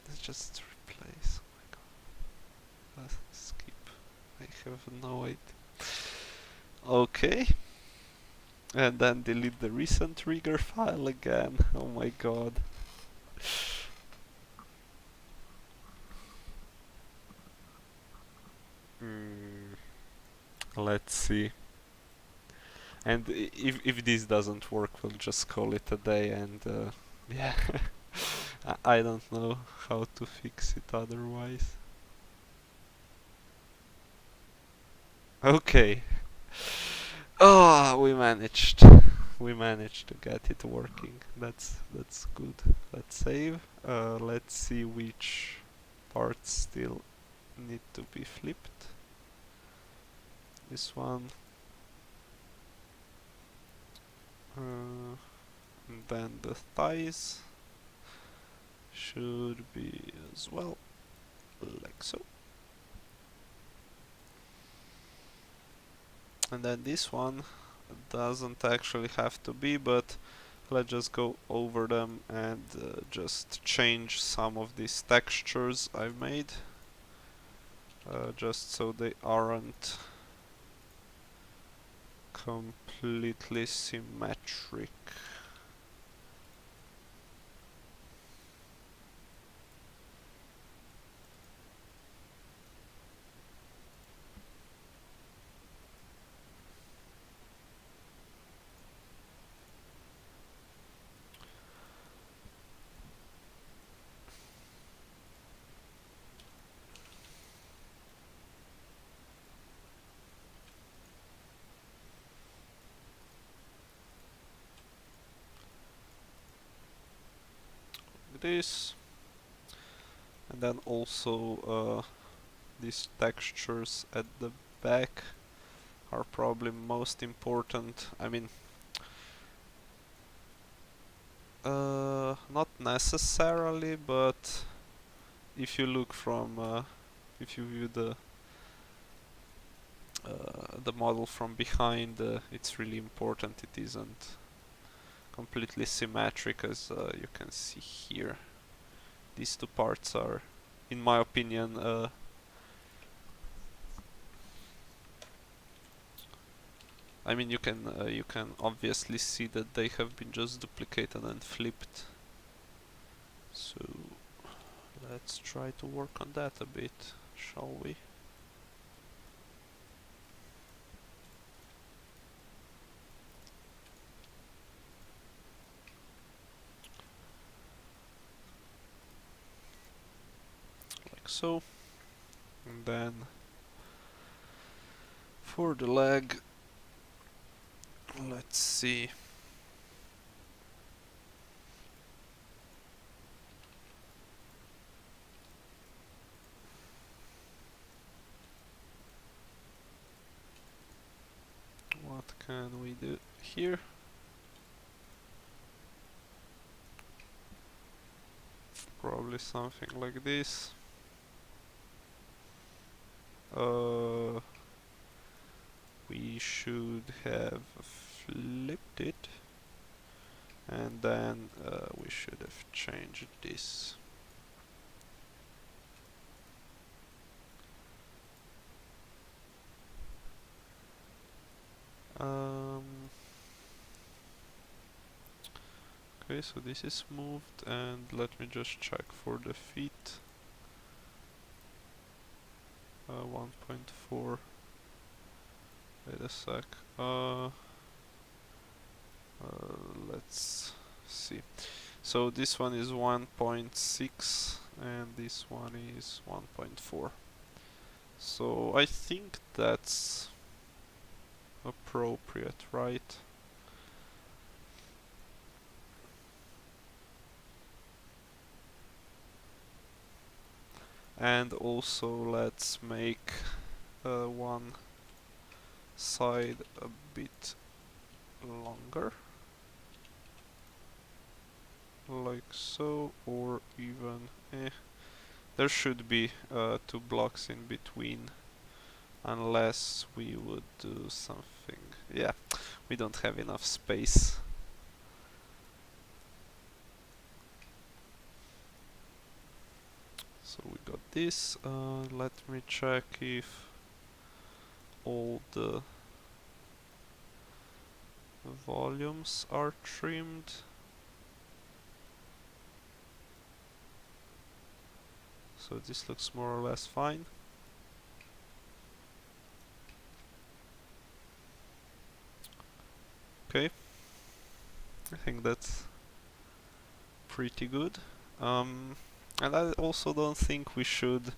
let's just replace, oh my god. Let's skip. I have no idea. Okay. And then delete the recent rigger file again. Oh my god. Let's see. And if this doesn't work, we'll just call it a day, and yeah. I don't know how to fix it otherwise. Okay. Oh, we managed. We managed to get it working. That's good. Let's save. Let's see which parts still need to be flipped. This one. And then the thighs should be as well, like so. And then this one doesn't actually have to be, but let's just go over them and just change some of these textures I've made, just so they aren't completely symmetric. This, and then also these textures at the back are probably most important. I mean, not necessarily, but if you look from if you view the model from behind, it's really important it isn't completely symmetric, as you can see here. These two parts are, in my opinion, I mean, you can obviously see that they have been just duplicated and flipped. So let's try to work on that a bit, shall we? Like so. And then for the leg, let's see. What can we do here? Probably something like this. We should have flipped it, and then we should have changed this. Okay, so this is moved, and let me just check for the feet. 1.4. Wait a sec. Let's see. So this one is 1.6 and this one is 1.4. So I think that's appropriate, right? And also let's make one side a bit longer, like so, or even there should be 2 blocks in between, unless we would do something. Yeah, we don't have enough space. So we got this. Let me check if all the volumes are trimmed. So this looks more or less fine. Okay, I think that's pretty good. And I also don't think we should...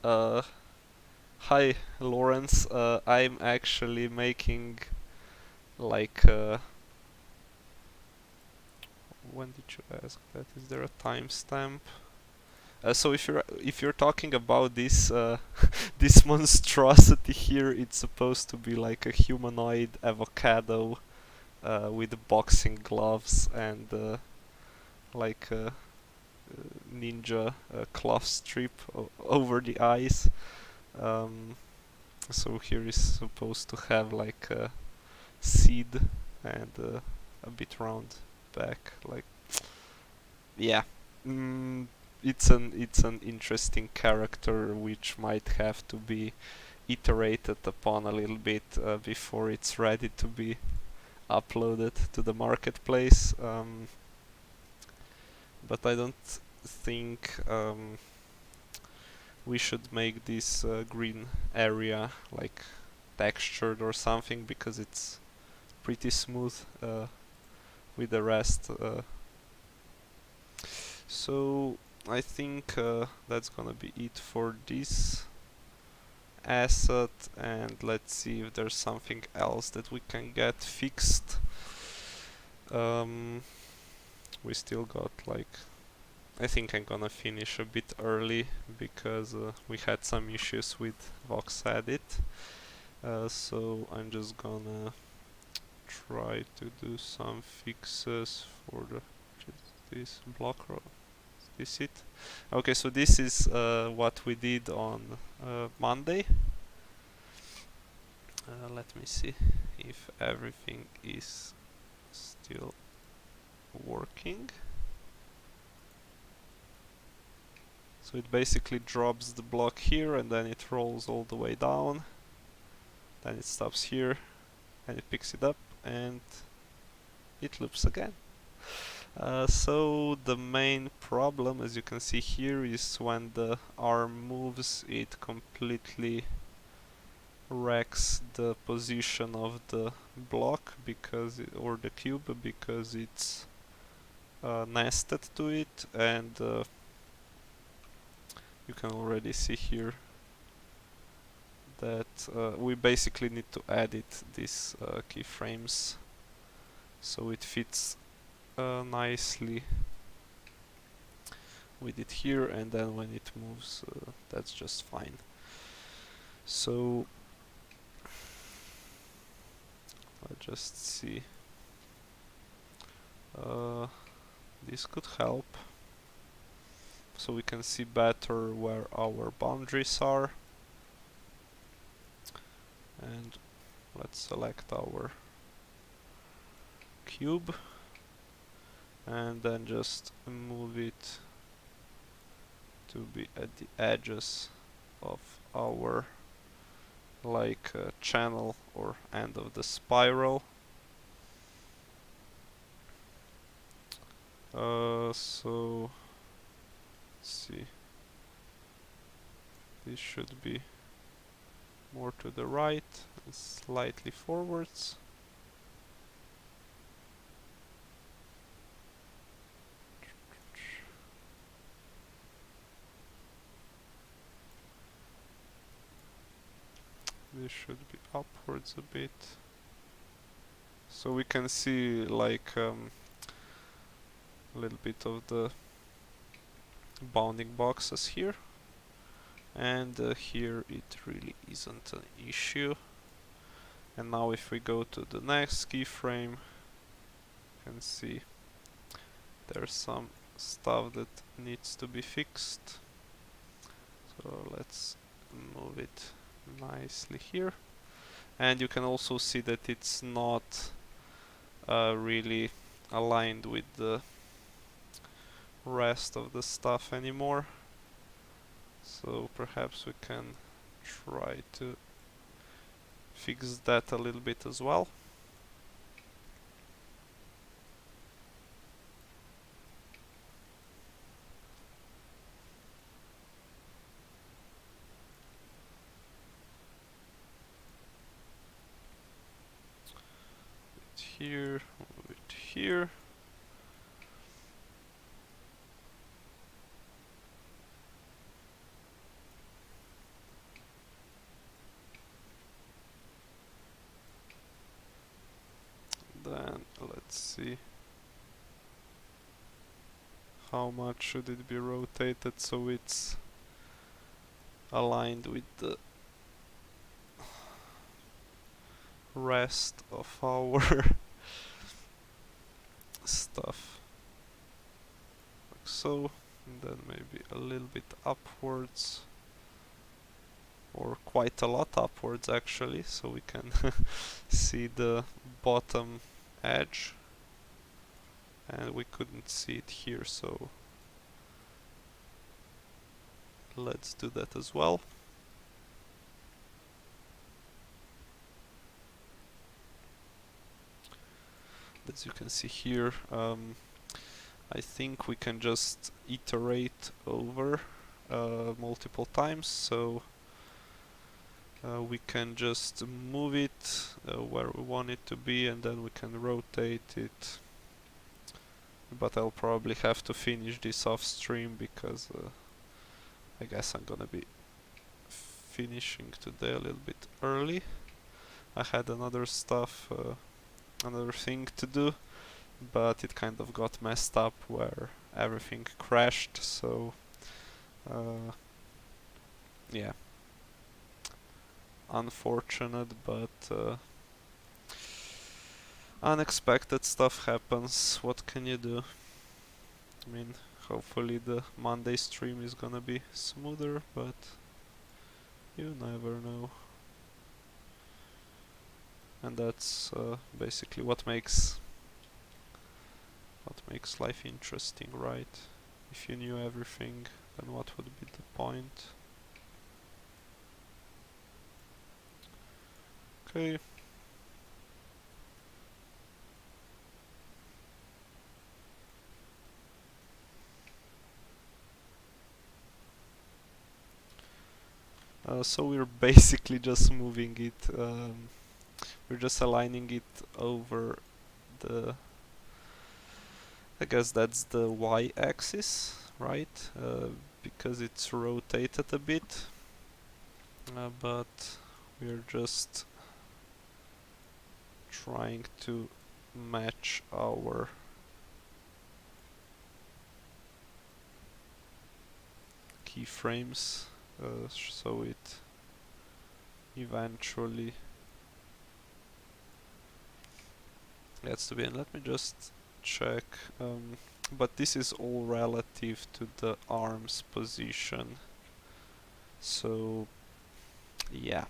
Hi Lawrence, I'm actually making like... when did you ask that? Is there a timestamp? So if you're talking about this this monstrosity here, it's supposed to be like a humanoid avocado with boxing gloves and like a ninja cloth strip over the eyes. Um, so here is supposed to have like a seed and a bit round back. Like, yeah, mm, it's an interesting character which might have to be iterated upon a little bit before it's ready to be uploaded to the marketplace. But I don't think we should make this green area like textured or something, because it's pretty smooth with the rest. So I think that's gonna be it for this asset, and let's see if there's something else that we can get fixed. We still got like, I think I'm gonna finish a bit early because we had some issues with Vox Edit. So I'm just gonna try to do some fixes for this block row. Is this it? Okay, so this is what we did on Monday. Let me see if everything is still working. So it basically drops the block here and then it rolls all the way down. Then it stops here and it picks it up and it loops again. So the main problem, as you can see here, is when the arm moves, it completely wrecks the position of the block or the cube, because it's nested to it, and you can already see here that we basically need to edit these keyframes so it fits nicely with it here, and then when it moves that's just fine. So let's just see, this could help so we can see better where our boundaries are. And let's select our cube and then just move it to be at the edges of our like channel or end of the spiral. So let's see, this should be more to the right and slightly forwards. This should be upwards a bit, so we can see like a little bit of the bounding boxes here, and here it really isn't an issue. And now if we go to the next keyframe, you can see there's some stuff that needs to be fixed. So let's move it nicely here, and you can also see that it's not really aligned with the rest of the stuff anymore, so perhaps we can try to fix that a little bit as well. Here, move it here. Then let's see how much should it be rotated so it's aligned with the rest of our stuff. Like so, and then maybe a little bit upwards, or quite a lot upwards actually, so we can see the bottom edge, and we couldn't see it here, so let's do that as well. As you can see here, I think we can just iterate over multiple times, so we can just move it where we want it to be, and then we can rotate it. But I'll probably have to finish this off stream because I guess I'm gonna be finishing today a little bit early. I had another thing to do, but it kind of got messed up where everything crashed, so yeah, unfortunate, but unexpected stuff happens. What can you do? I mean, hopefully the Monday stream is gonna be smoother, but you never know. And that's basically what makes life interesting, right? If you knew everything, then what would be the point? Okay. So we're basically just moving it, we're just aligning it over the, I guess that's the y-axis, right? Because it's rotated a bit, but we're just trying to match our keyframes so it eventually gets to be. And let me just check, but this is all relative to the arm's position, so yeah,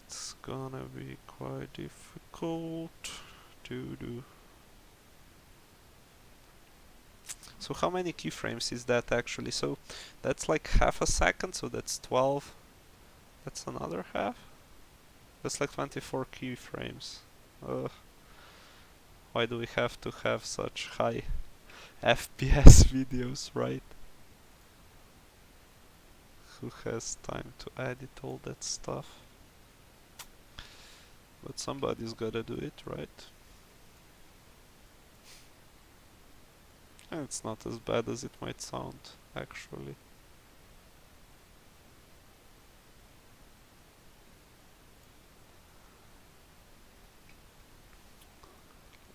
it's gonna be quite difficult to do. So how many keyframes is that actually? So that's like half a second, so that's 12. That's another half? That's like 24 keyframes. Why do we have to have such high FPS videos, right? Who has time to edit all that stuff? But somebody's gotta do it, right? And it's not as bad as it might sound, actually.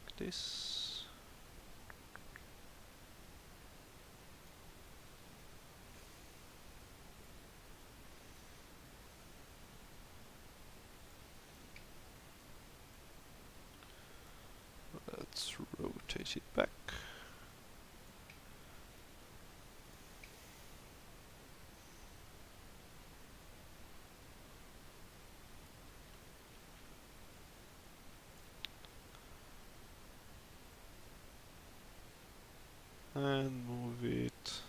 Like this. Let's rotate it back. And move it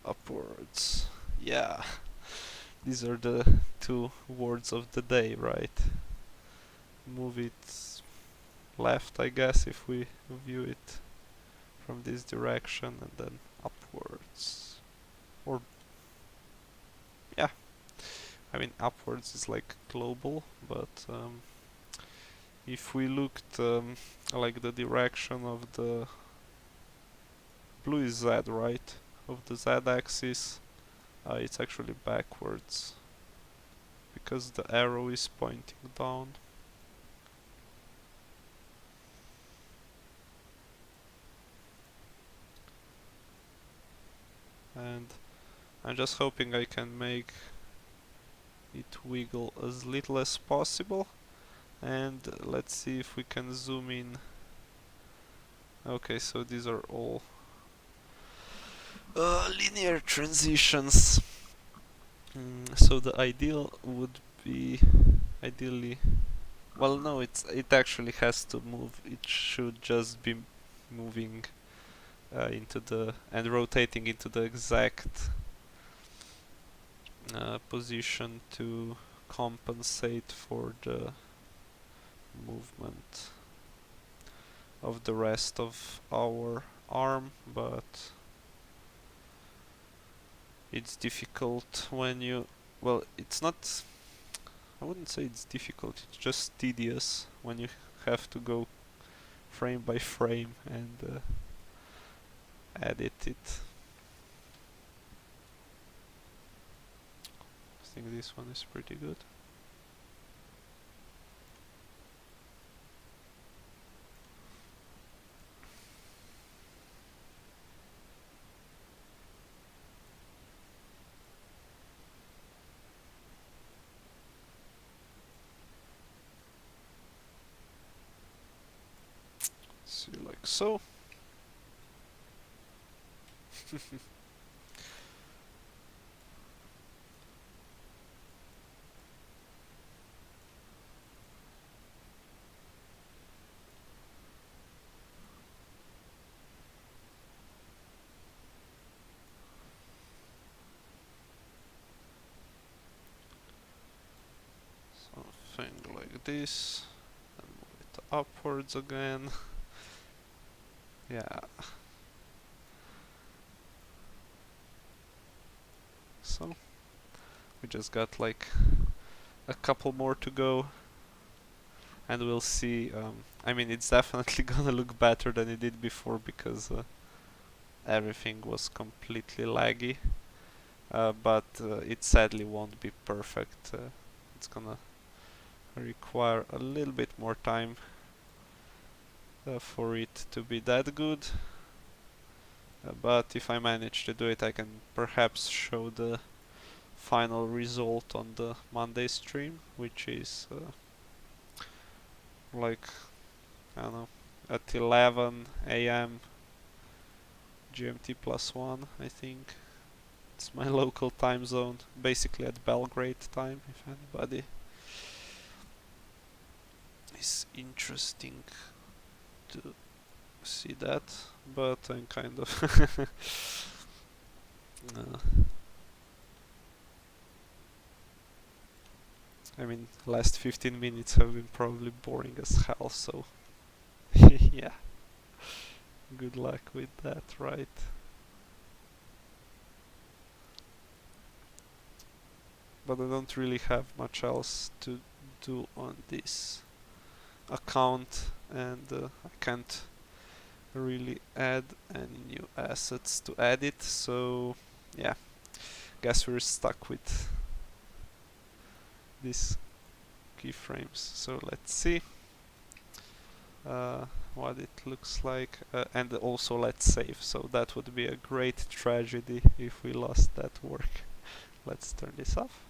upwards. Yeah, these are the two words of the day, right? Move it left, I guess, if we view it from this direction, and then upwards. Or, yeah, I mean, upwards is like global, but if we looked like the direction of the blue is Z, right? Of the Z axis, it's actually backwards because the arrow is pointing down. And I'm just hoping I can make it wiggle as little as possible, And let's see if we can zoom in. Okay, so these are all linear transitions. So the ideal would be ideally, well, no, it actually has to move. It should just be moving into the and rotating into the exact position to compensate for the movement of the rest of our arm, but it's difficult when you, well, it's not, I wouldn't say it's difficult, it's just tedious when you have to go frame by frame and edit it. I think this one is pretty good. See, like so. Something like this, and move it upwards again. Yeah. So we just got like a couple more to go, and we'll see. I mean, it's definitely gonna look better than it did before because everything was completely laggy. But it sadly won't be perfect. It's gonna require a little bit more time for it to be that good. But if I manage to do it, I can perhaps show the final result on the Monday stream, which is like, I don't know, at 11 a.m. GMT +1, I think. It's my local time zone, basically at Belgrade time, if anybody is interesting to see that, but I'm kind of I mean, last 15 minutes have been probably boring as hell, so yeah, good luck with that, right? But I don't really have much else to do on this account, and I can't really add any new assets to edit, so yeah, guess we're stuck with these keyframes. So let's see what it looks like, and also let's save. So that would be a great tragedy if we lost that work. Let's turn this off.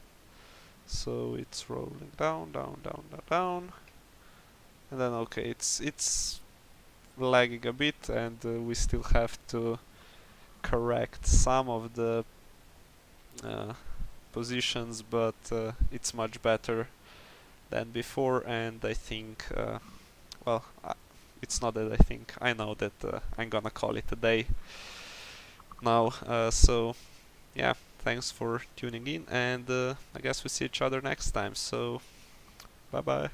So it's rolling down, down, down, down, down, and then okay, it's lagging a bit, and we still have to correct some of the positions, but it's much better than before, and I think, well, it's not that I think, I know that I'm gonna call it a day now. So yeah, thanks for tuning in, and I guess we see each other next time, so bye bye.